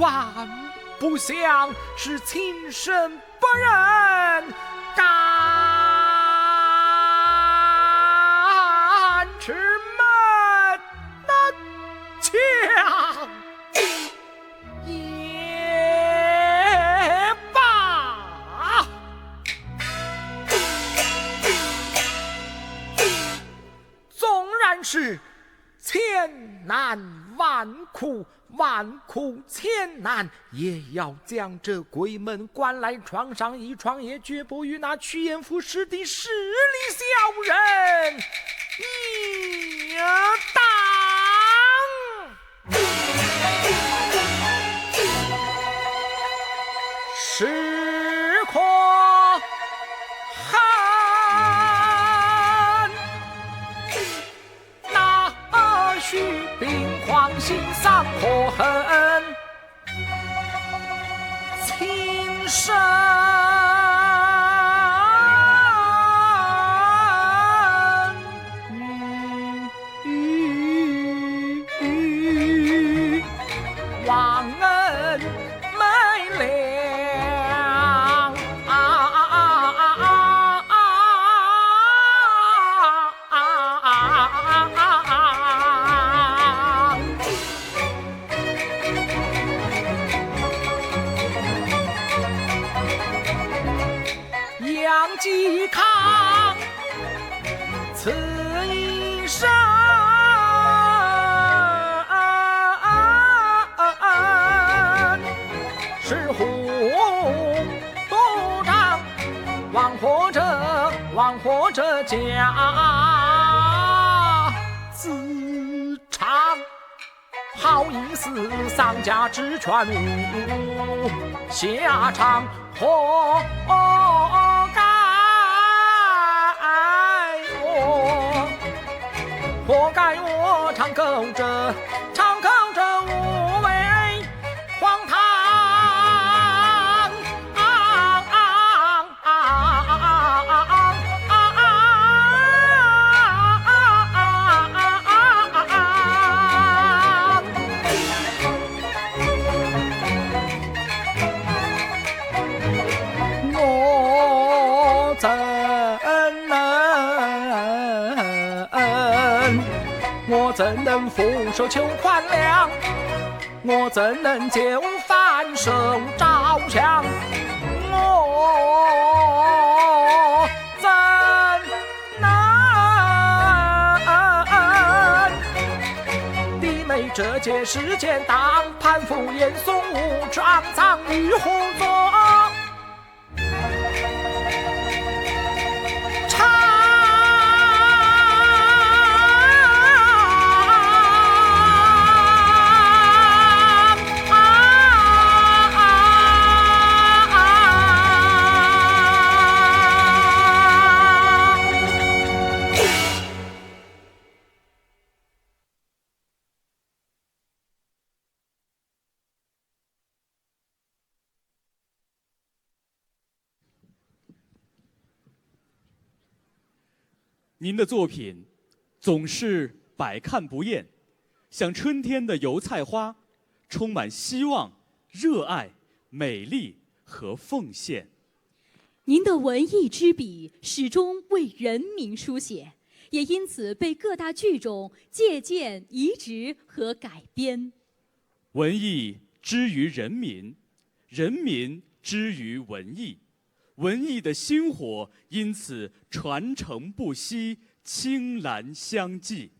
万不想是亲生不忍干吃门的枪，也罢。纵然是千难万苦，万苦千难，也要将这鬼门关来闯上一闯，也绝不与那屈延府师弟势力小人一当。时可汗，那须兵狂心丧可恨，亲生忘恩没良杨继康此一生是虎都长，枉活着家自长，好意思丧家之权无下场，活该我长苟着无为荒唐。我怎能俯首求宽谅？我怎能就反手招降？我怎能弟妹这件事件当攀附严嵩无耻肮脏与胡作？您的作品总是百看不厌，像春天的油菜花，充满希望、热爱、美丽和奉献。您的文艺之笔始终为人民书写，也因此被各大剧种借鉴、移植和改编。文艺之于人民，人民之于文艺，文艺的薪火因此传承不息，青蓝相继。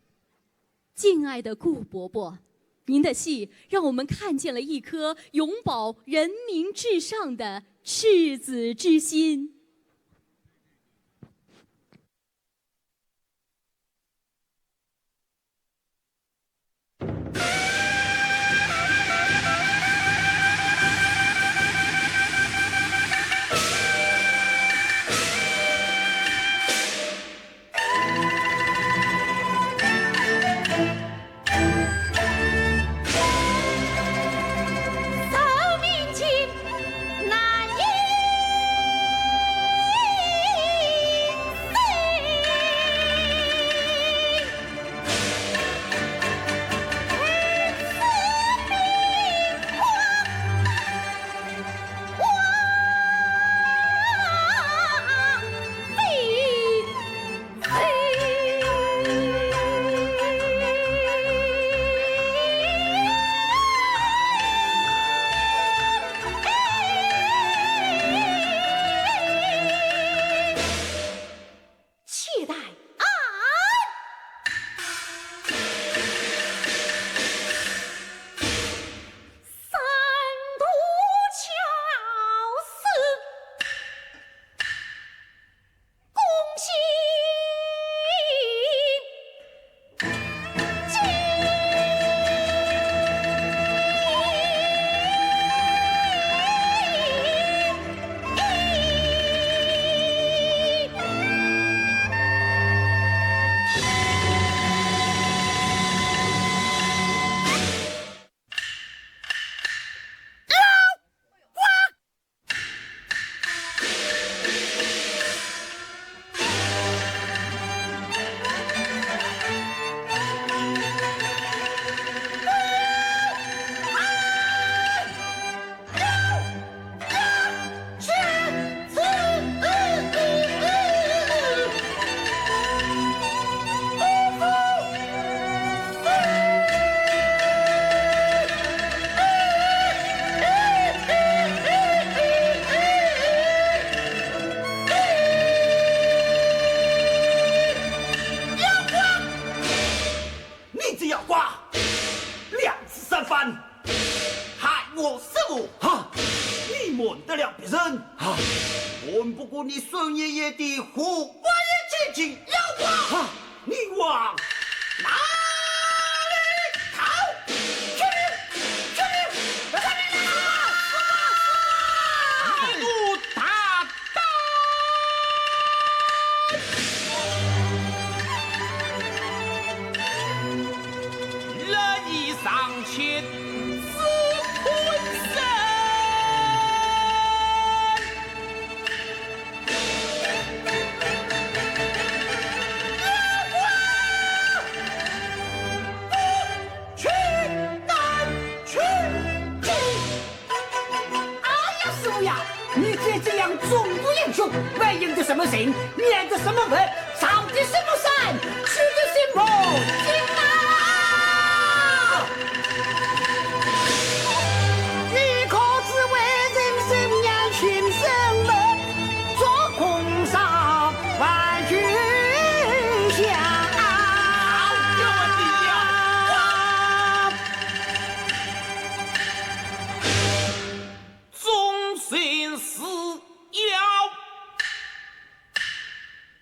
敬爱的顾伯伯，您的戏让我们看见了一颗永葆人民至上的赤子之心。过你孙爷爷的火花眼睛要往你往哪里逃？去！一路大刀，人已上前自困身。你这样种族英雄，为赢得什么神，念的什么文，唱的什么山，吃的什么经啊！你可知为人生养群生们，做空上万军相。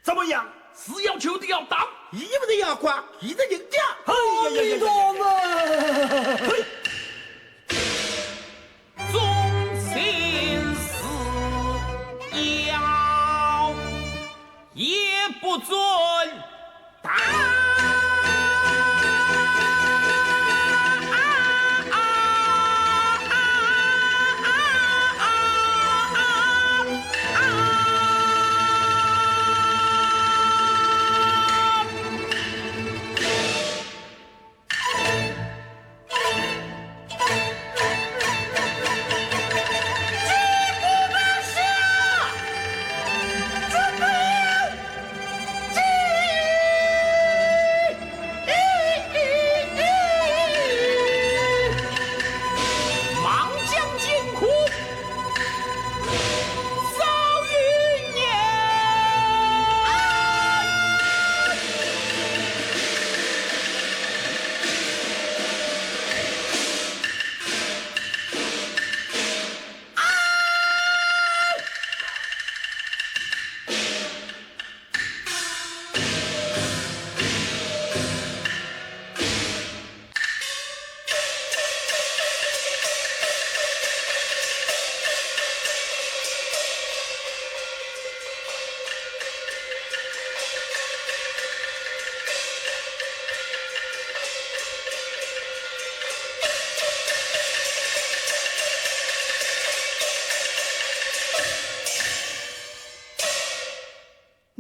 怎么样？是要求的要当，义务的要管，义的人家。阿弥陀佛。忠心是要，也不准当。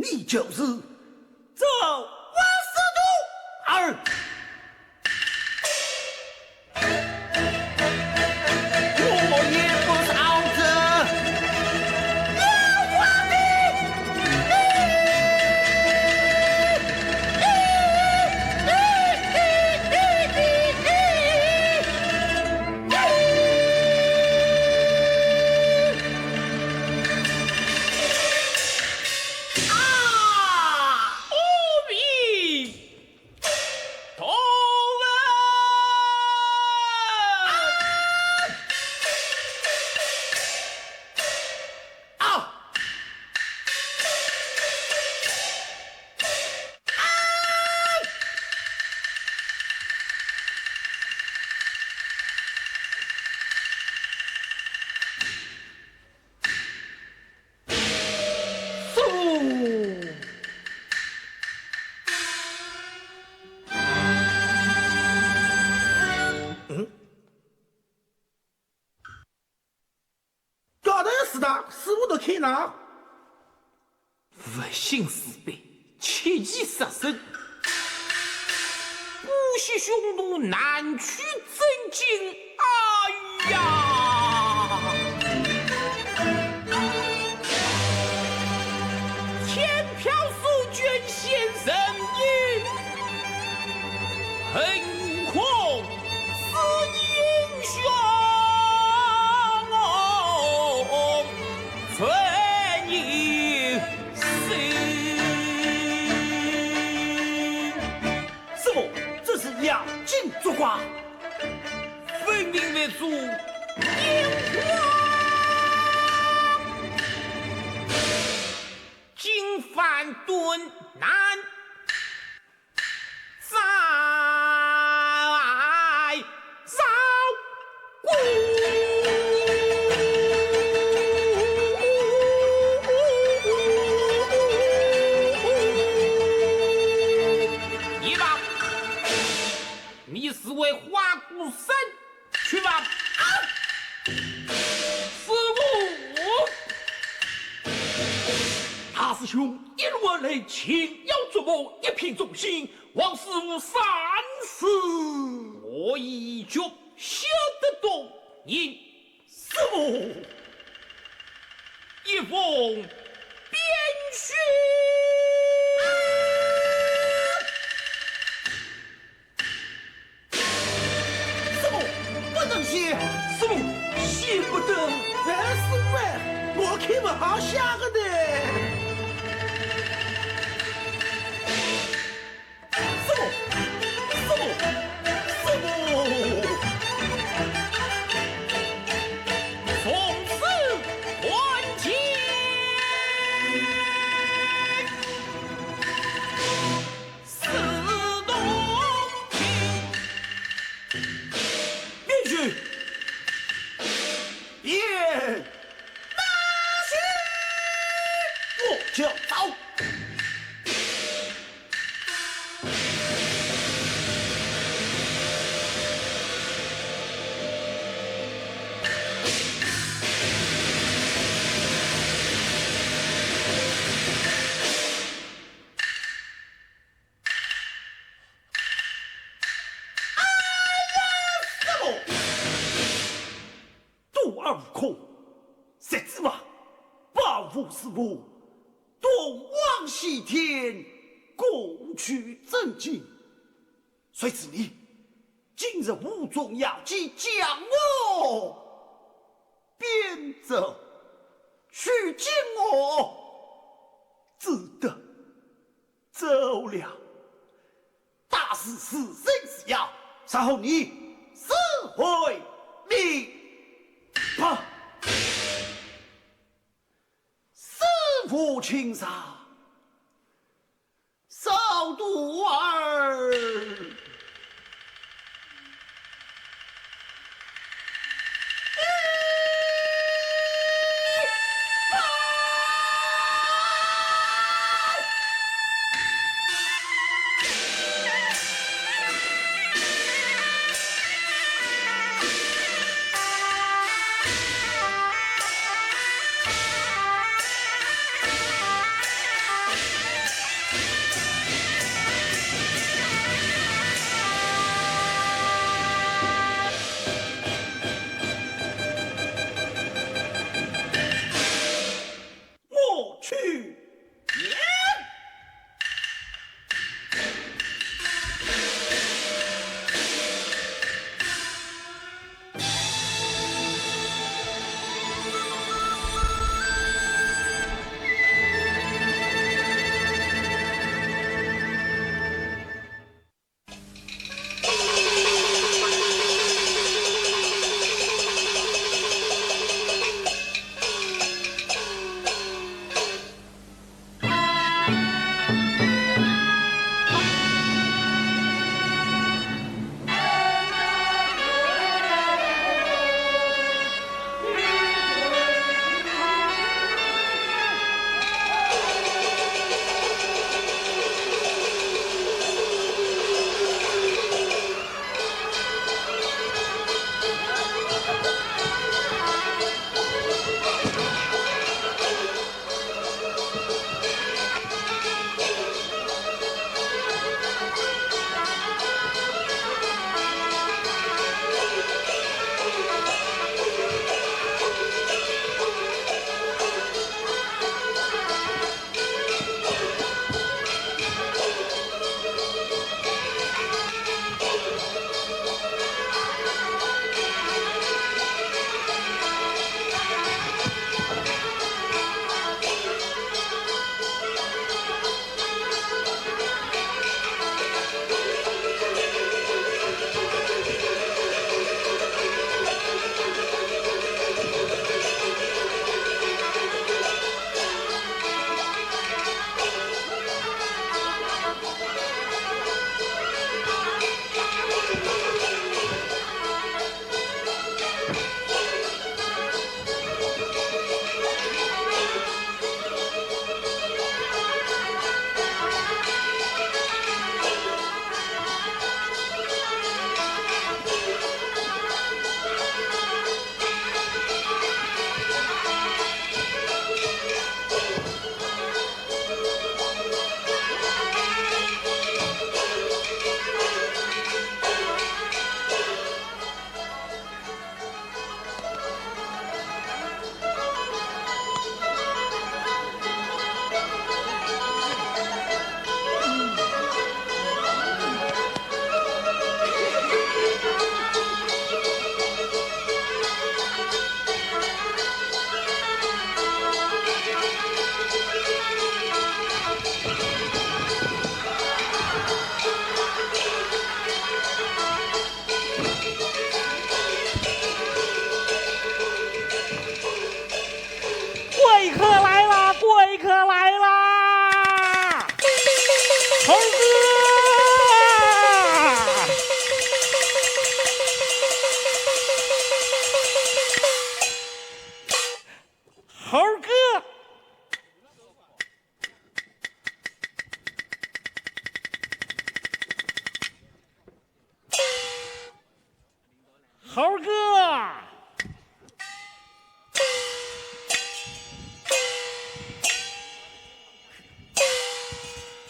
你就是这万事都儿。我也不朝着刘皇师傅都看哪？不幸死辈，切忌杀生，不惜匈奴南去征进。哎呀！千票书卷先生意，横空是英雄。存你心。师傅，这是两晋作卦，分明为主烟花。引犯敦难，在绕顾。一棒，你是为花鼓神去吧。师傅，大师兄一路而来，轻摇琢磨，一片忠心，望师傅三思。我一脚晓得懂，因师傅一封鞭讯。师傅不能写，师傅写不得。哎，师傅，我看不好写个的。师傅，师傅，师傅，从此团结。四东平，编剧。变大师，我就走。谁知吧？报复师傅，东望西天，共取真经。谁知你今日无中要计，将我贬走，去见我，只得走了。大事是人是要，稍后你死会命吧。师父请上，少徒儿。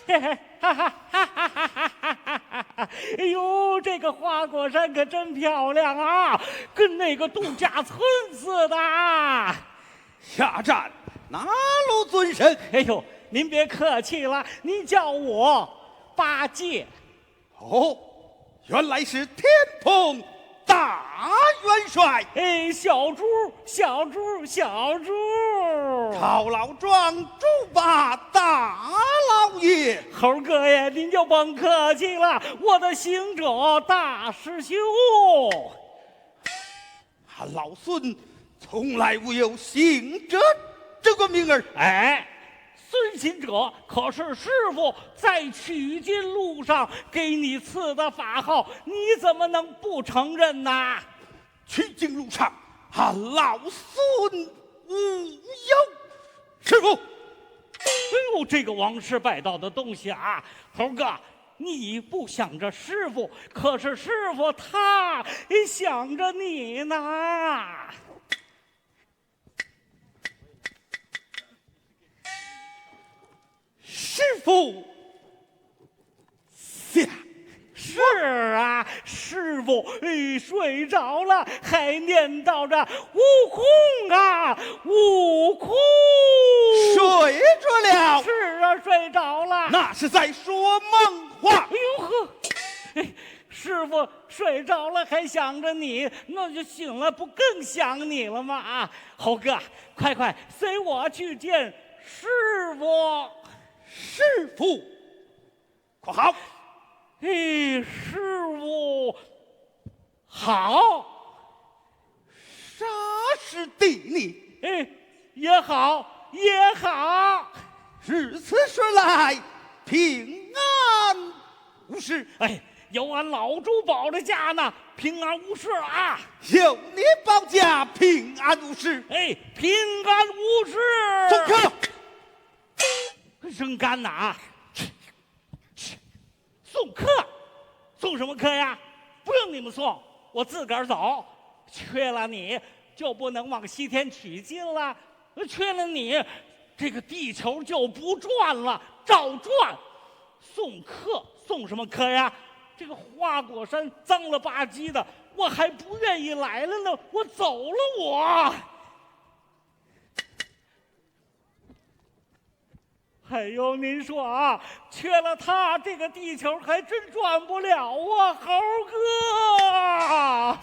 嘿嘿，哈哈哈哈哈哈哈！哎呦，这个花果山可真漂亮啊，跟那个度假村似的。下站，哪路尊神？哎呦，您别客气了，您叫我八戒。哦，原来是天蓬大元帅。哎，小猪，小猪，小猪。曹老庄猪八大老爷。猴哥呀，您就甭客气了，我的行者大师兄。俺老孙从来无有行者这个名儿。哎，孙行者可是师傅在取经路上给你赐的法号，你怎么能不承认呢？取经路上，俺老孙无有。师傅，哎呦，这个王师拜道的东西啊，猴哥，你不想着师傅，可是师傅他想着你呢。师傅下。是啊，师傅睡着了，还念叨着悟空啊，悟空。睡着了。是啊，睡着了。那是在说梦话。哎呦呵，师傅睡着了还想着你，那就醒了不更想你了吗？啊，猴哥，快快随我去见师傅。师傅，可好？师傅好。啥是地你？也好，也好。日此说来，平安无事。哎，有俺老猪保着家呢，平安无事啊。有你保家，平安无事。哎，平安无事。送客。扔杆呐！送客，送什么客呀？不用你们送，我自个儿走。缺了你就不能往西天取经了，缺了你，这个地球就不转了，照转。送客，送什么客呀？这个花果山脏了吧唧的，我还不愿意来了呢，我走了我。哎呦，您说啊，缺了他，这个地球还真转不了啊，猴哥！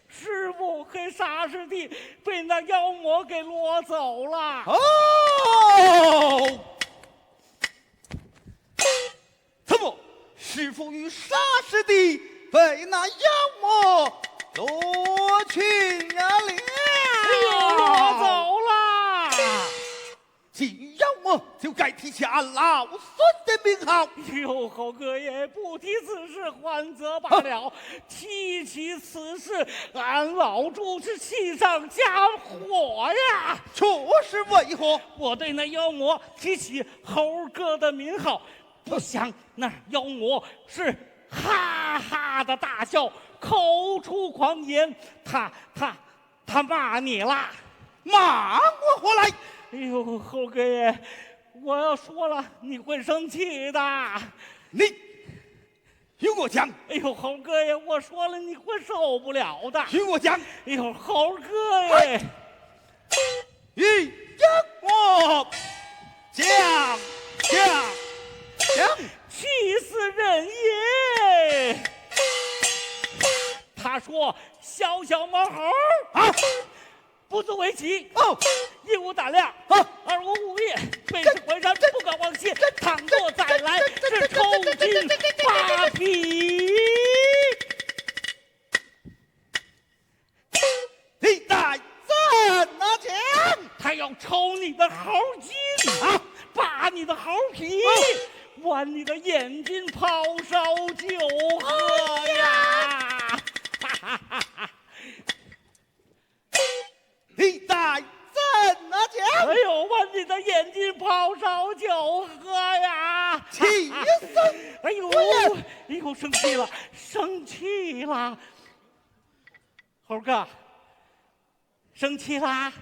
师傅和沙师弟被那妖魔给掳走了。哦，怎么师傅与沙师弟被那妖魔夺去了？掳走了。既妖魔就该提起俺老孙的名号。哎呦，猴哥爷，不提此事还则罢了，提起此事，俺老猪是气上加火呀！这是为何？我对那妖魔提起猴哥的名号，不想那妖魔是哈哈的大笑，口出狂言，他骂你了。骂我何来？哎呦，猴哥爷，我要说了你会生气的。你与我讲。哎呦，猴哥爷，我说了你会受不了的。与我讲。哎呦，猴哥爷，与我讲，气死人也！他说小小毛猴啊，不足为奇。哦，一无胆量，二无武艺，背水怀山，不敢忘谢。倘若再来，是抽筋扒皮。你待怎么讲？他要抽你的猴筋啊，扒你的猴皮，剜你的眼睛，抛烧酒喝呀！你待怎么讲？哎呦，剜你的眼睛，抛烧酒喝呀！气死！哎呦，哎呦，生气了，生气了！猴哥，生气啦！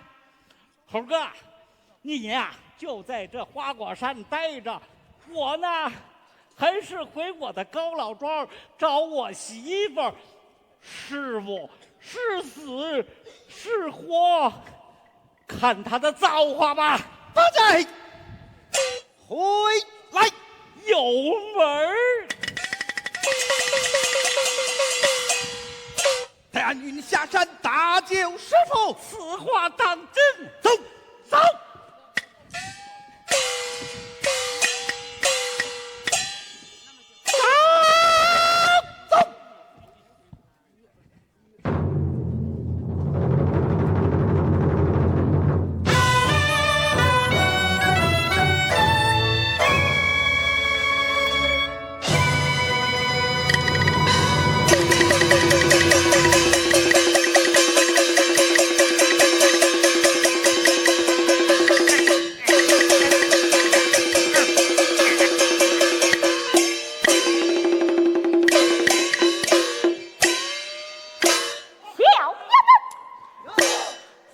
猴哥，你呀就在这花果山待着，我呢还是回我的高老庄找我媳妇儿。是不是死是活，看他的造化吧。大家回来，有门儿。带云下山搭救师傅，此话当真。走走。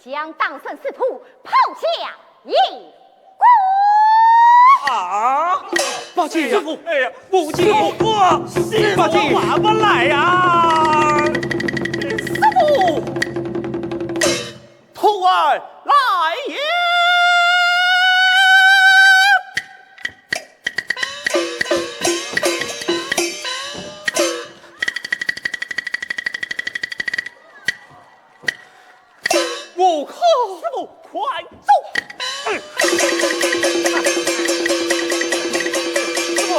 将当胜使徒抛下一锅。啊！八戒，师傅，哎呀，母亲，师傅，八戒，娃娃来呀！师傅，徒儿来也。悟空，师傅，快走！师傅。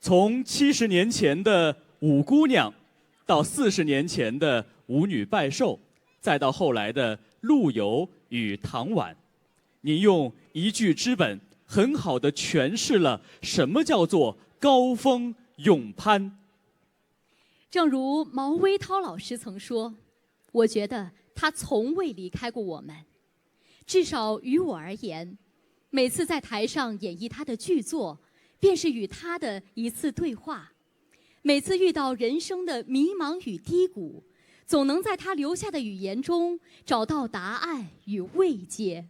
从70年前的五姑娘，到40年前的舞女拜寿，再到后来的陆游与唐婉，您用一句之本，很好地诠释了什么叫做高峰勇攀。正如毛维涛老师曾说，我觉得他从未离开过我们。至少于我而言，每次在台上演绎他的剧作，便是与他的一次对话。每次遇到人生的迷茫与低谷，总能在他留下的语言中找到答案与慰藉。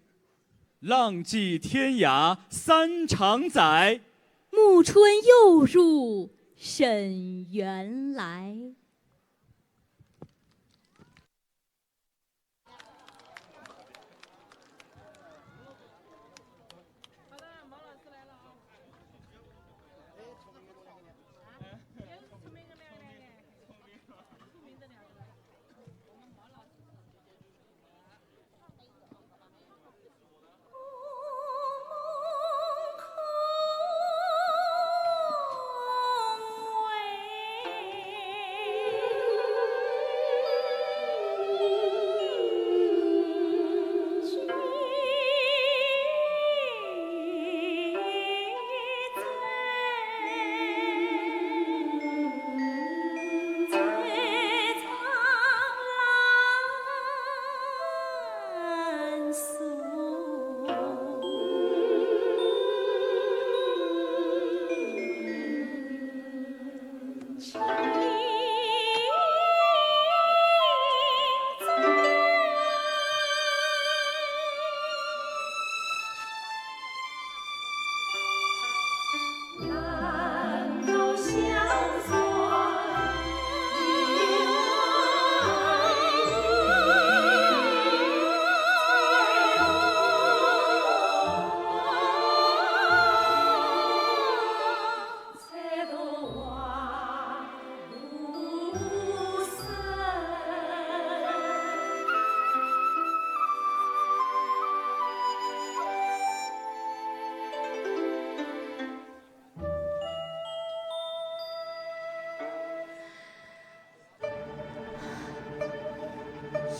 浪迹天涯3场载，暮春又入沈园来。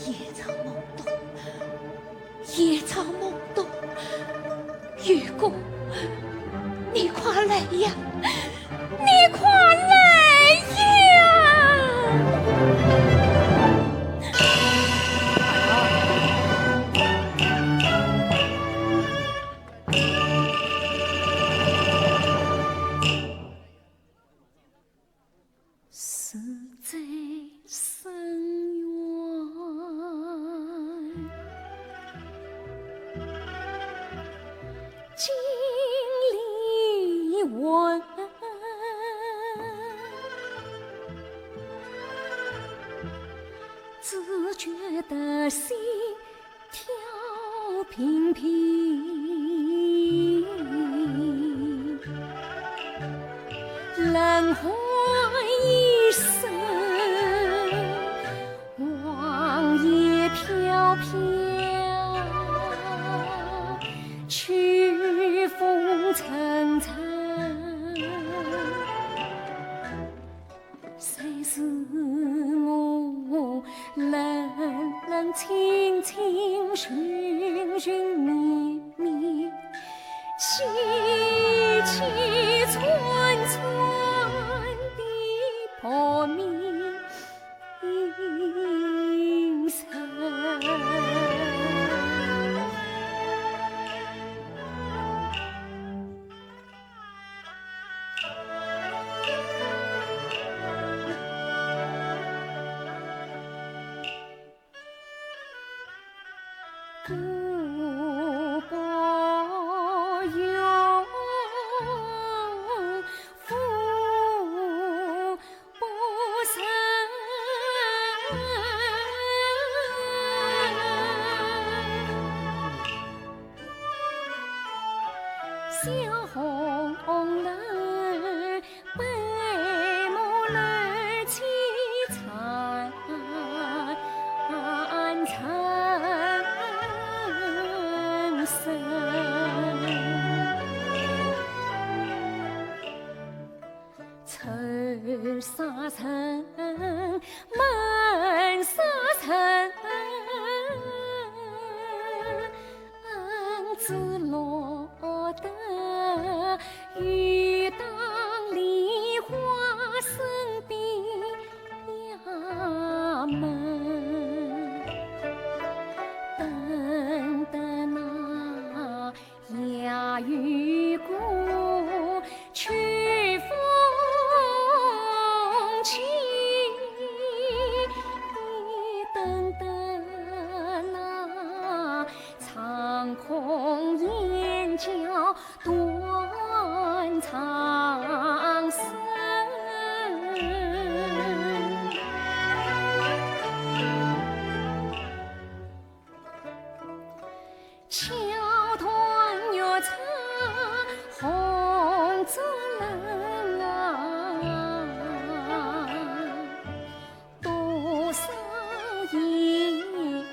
夜草梦动，夜草梦动，愚公，你快来呀！你快来呀！死在深渊，经历问，只觉得心跳频频，人海一生，望叶飘飘，曲风沉沉，谁是我冷冷清清，寻寻觅觅，凄凄惨惨的破灭音声。故沙尘，满沙尘，只落得雨当梨花生的衙门，等得那衙役姑去风起，等得那苍空燕叫断肠声。桥断月茶红烛冷啊，多少艳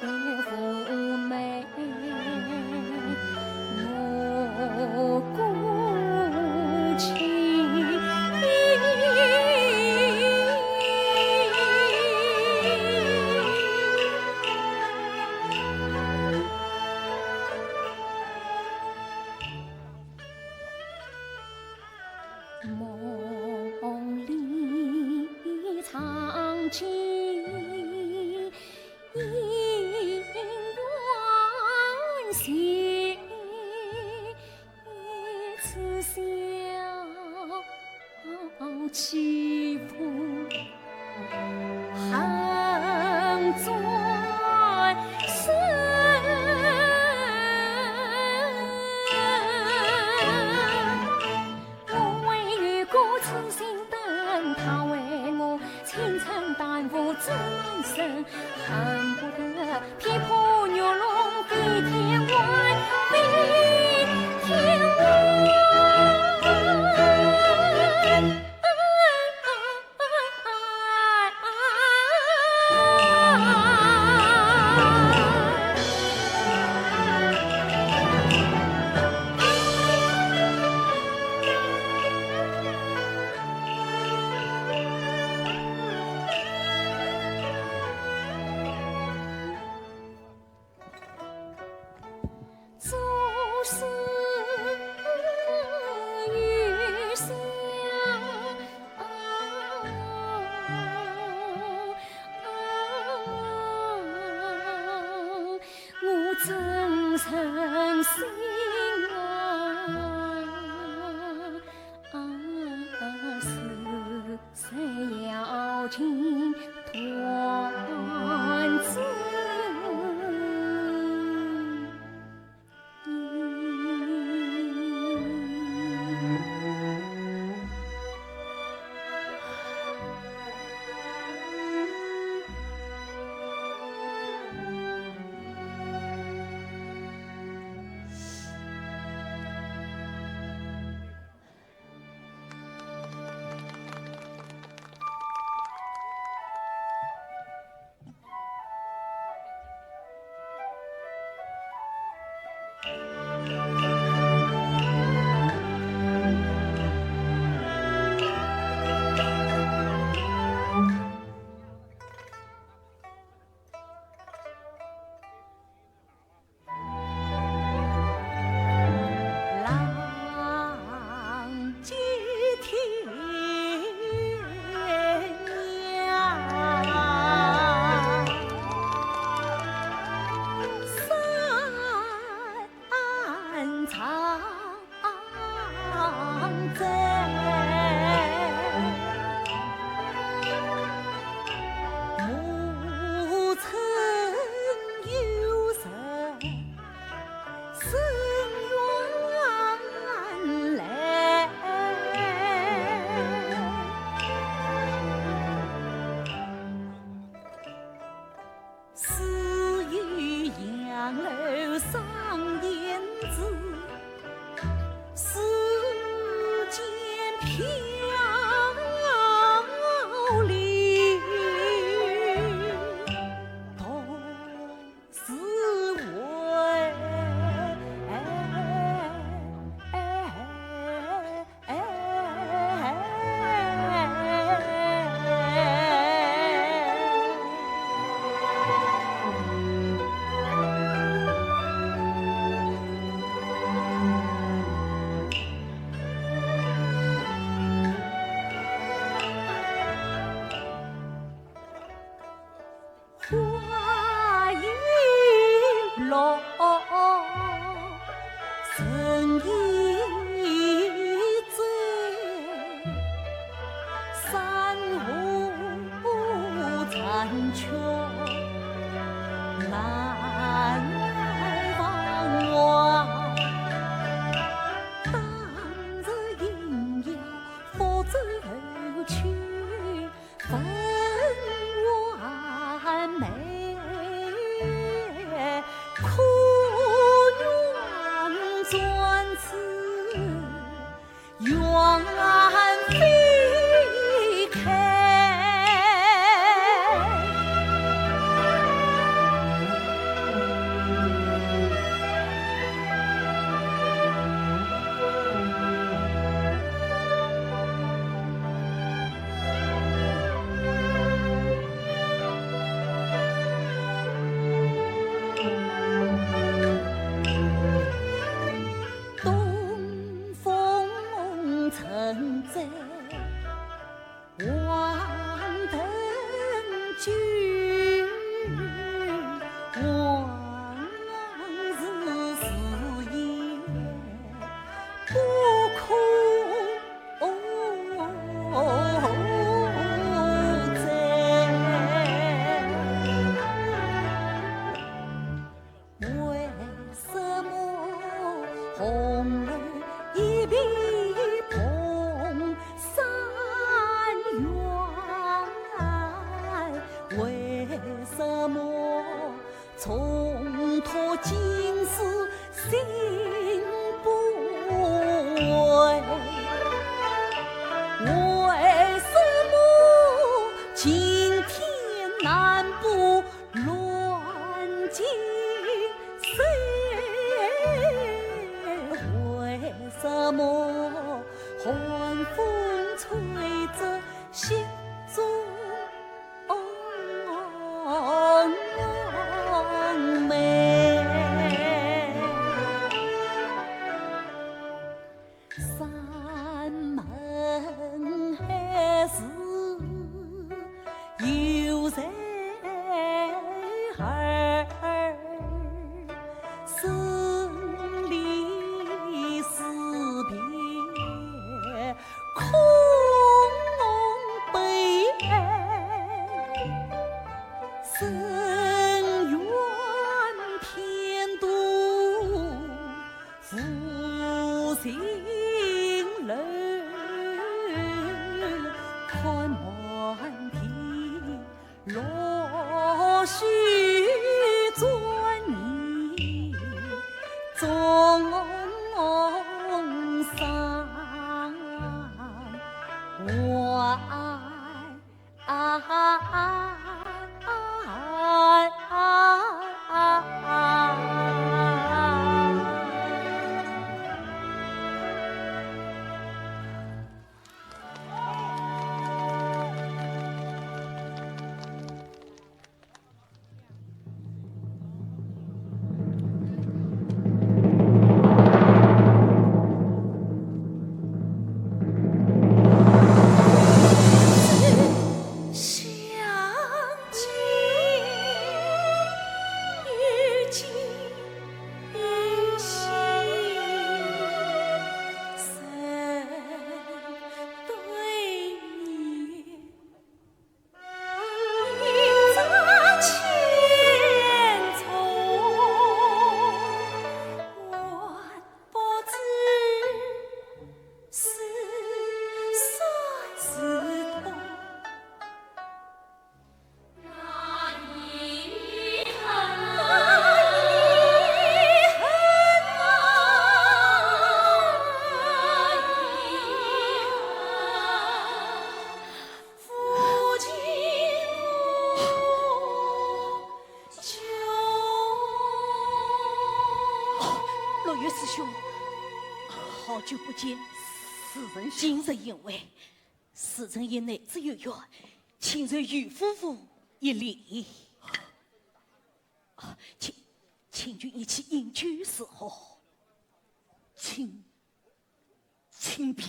妇美我顾情。梦里藏起姻缘线，此消起伏恨转身。我为遇过痴心等，他为我青春淡泊自难生，恨不得劈破玉龙飞天外，飞天外。总是雨下，我真诚心是谁要听断子？却难忘怀。当日应有佛走去，分完美。可愿转此缘飞开。东风乘载万灯炬，往日誓言不可再。为什么红儿一笔碰三元？为什么重托今世心不慰？为什么今天难不乱尽谁？为什么寒风吹着心中美？山盟海誓有人儿，生离死别空悲哀，深愿天妒负心人，看满天落絮转移中山师兄，好久不见，世人今日因为世人以内只有缘，请受于夫妇一礼。请君一起饮酒是何？请别。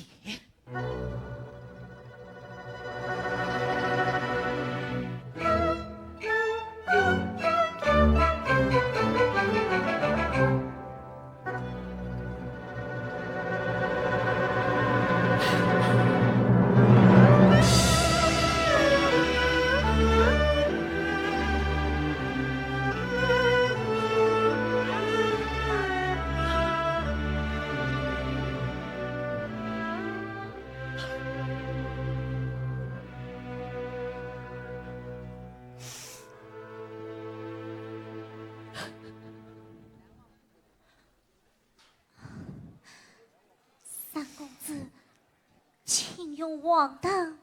望的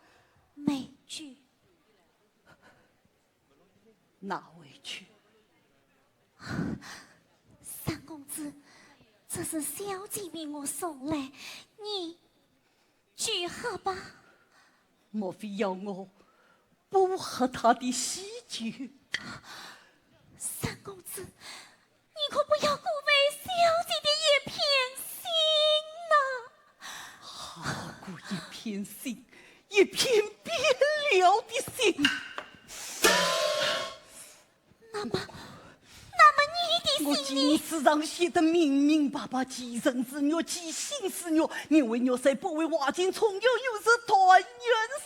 美剧。哪位去？三公子，这是小姐命我送来，你具好吧？莫非要我不喝他的喜酒？三公子，你可不要辜负小姐的一片心呐！好过一片心，一片变了的心。那么你的我心里，今世上写得明明白白，既生之虐，既心之虐。你为虐谁不为瓦尽重游，又是团圆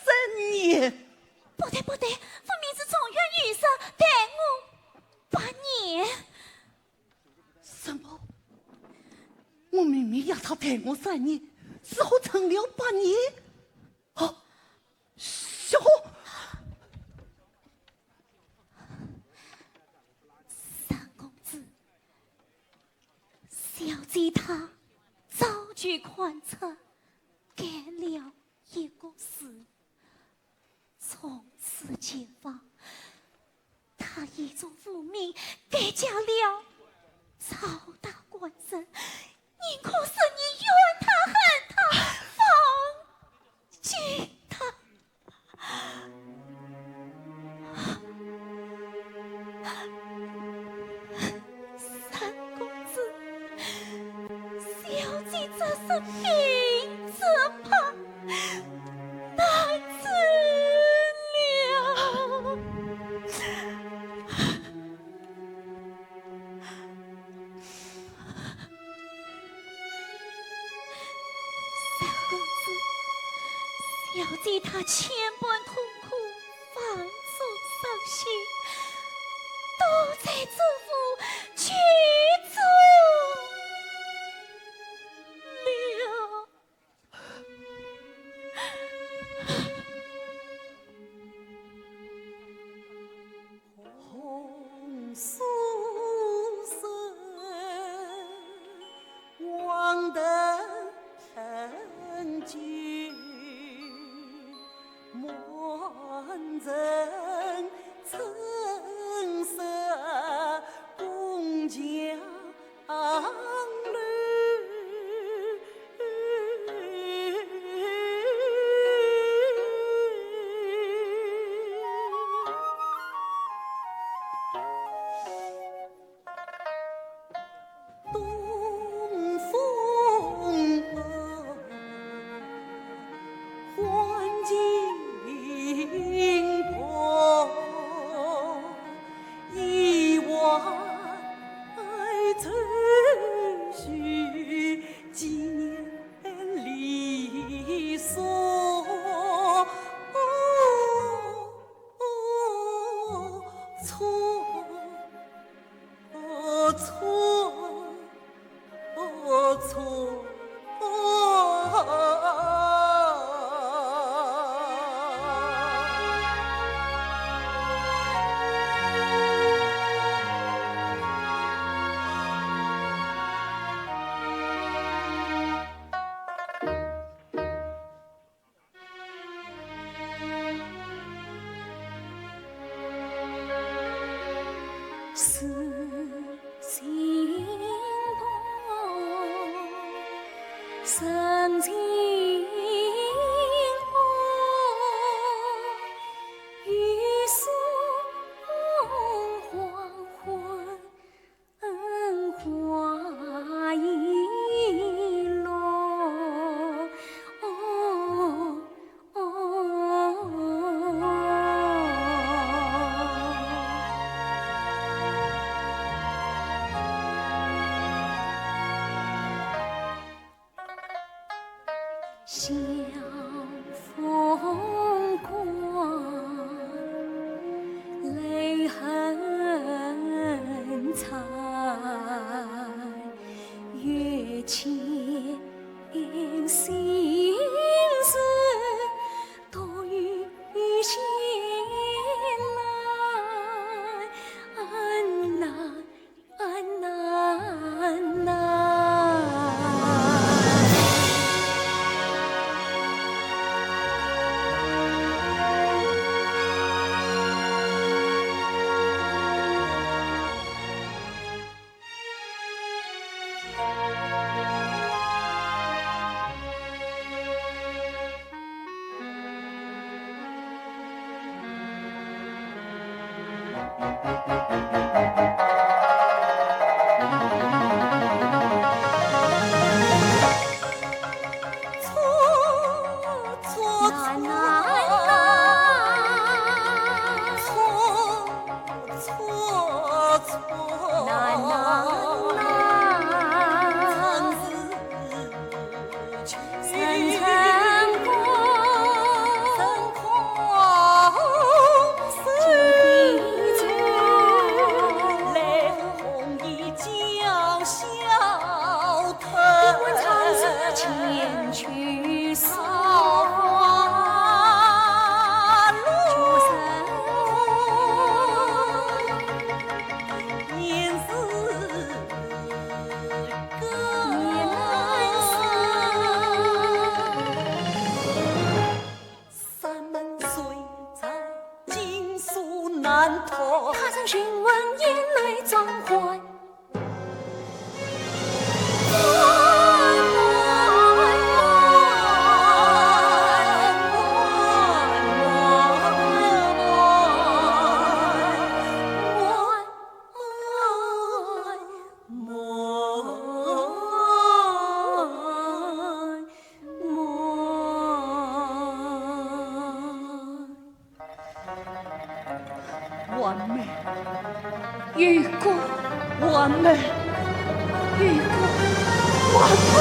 生年。不对不对，分明是重圆玉色，待我8年。什么？我明明要他待我3年，事后成了8年。啊，小三公子，小姐她早就观测干了一个事，从此前方，他一种父命改嫁了曹大官人，宁可是你怨他恨他，放弃他。三公子，小姐这是病之怕，难治了。三公子，小姐她千般痛苦，万种伤心，都在这副曲中了。红酥生，望得成君，满人成色共将侣。东风换金波，一往春须几年离索。错。是心痛，深情痛，欲诉黄昏花易落。他曾询问，眼泪装怀。完美，雨过，完美，雨过，完美。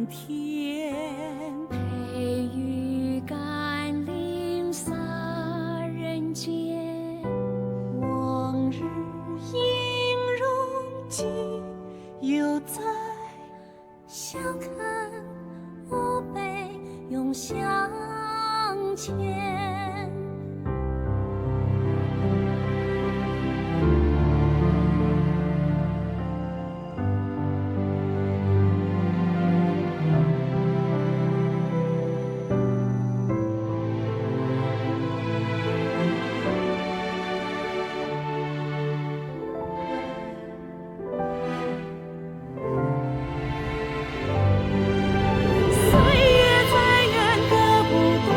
天培育甘霖洒人间，往日音容记犹在，笑看我辈永向前。岁月在远歌不断。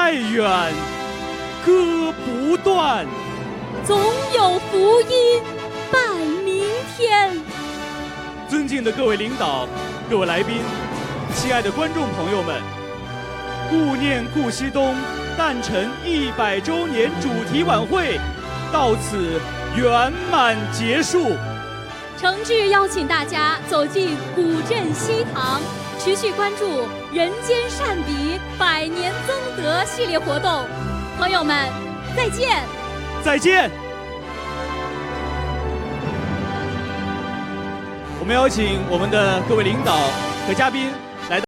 再远，歌不断，总有福音拜明天。尊敬的各位领导、各位来宾、亲爱的观众朋友们，顾念顾惜东诞辰100周年主题晚会到此圆满结束。诚挚邀请大家走进古镇西塘，持续关注《人间善笔100年增德》系列活动。朋友们，再见！再见！我们邀请我们的各位领导和嘉宾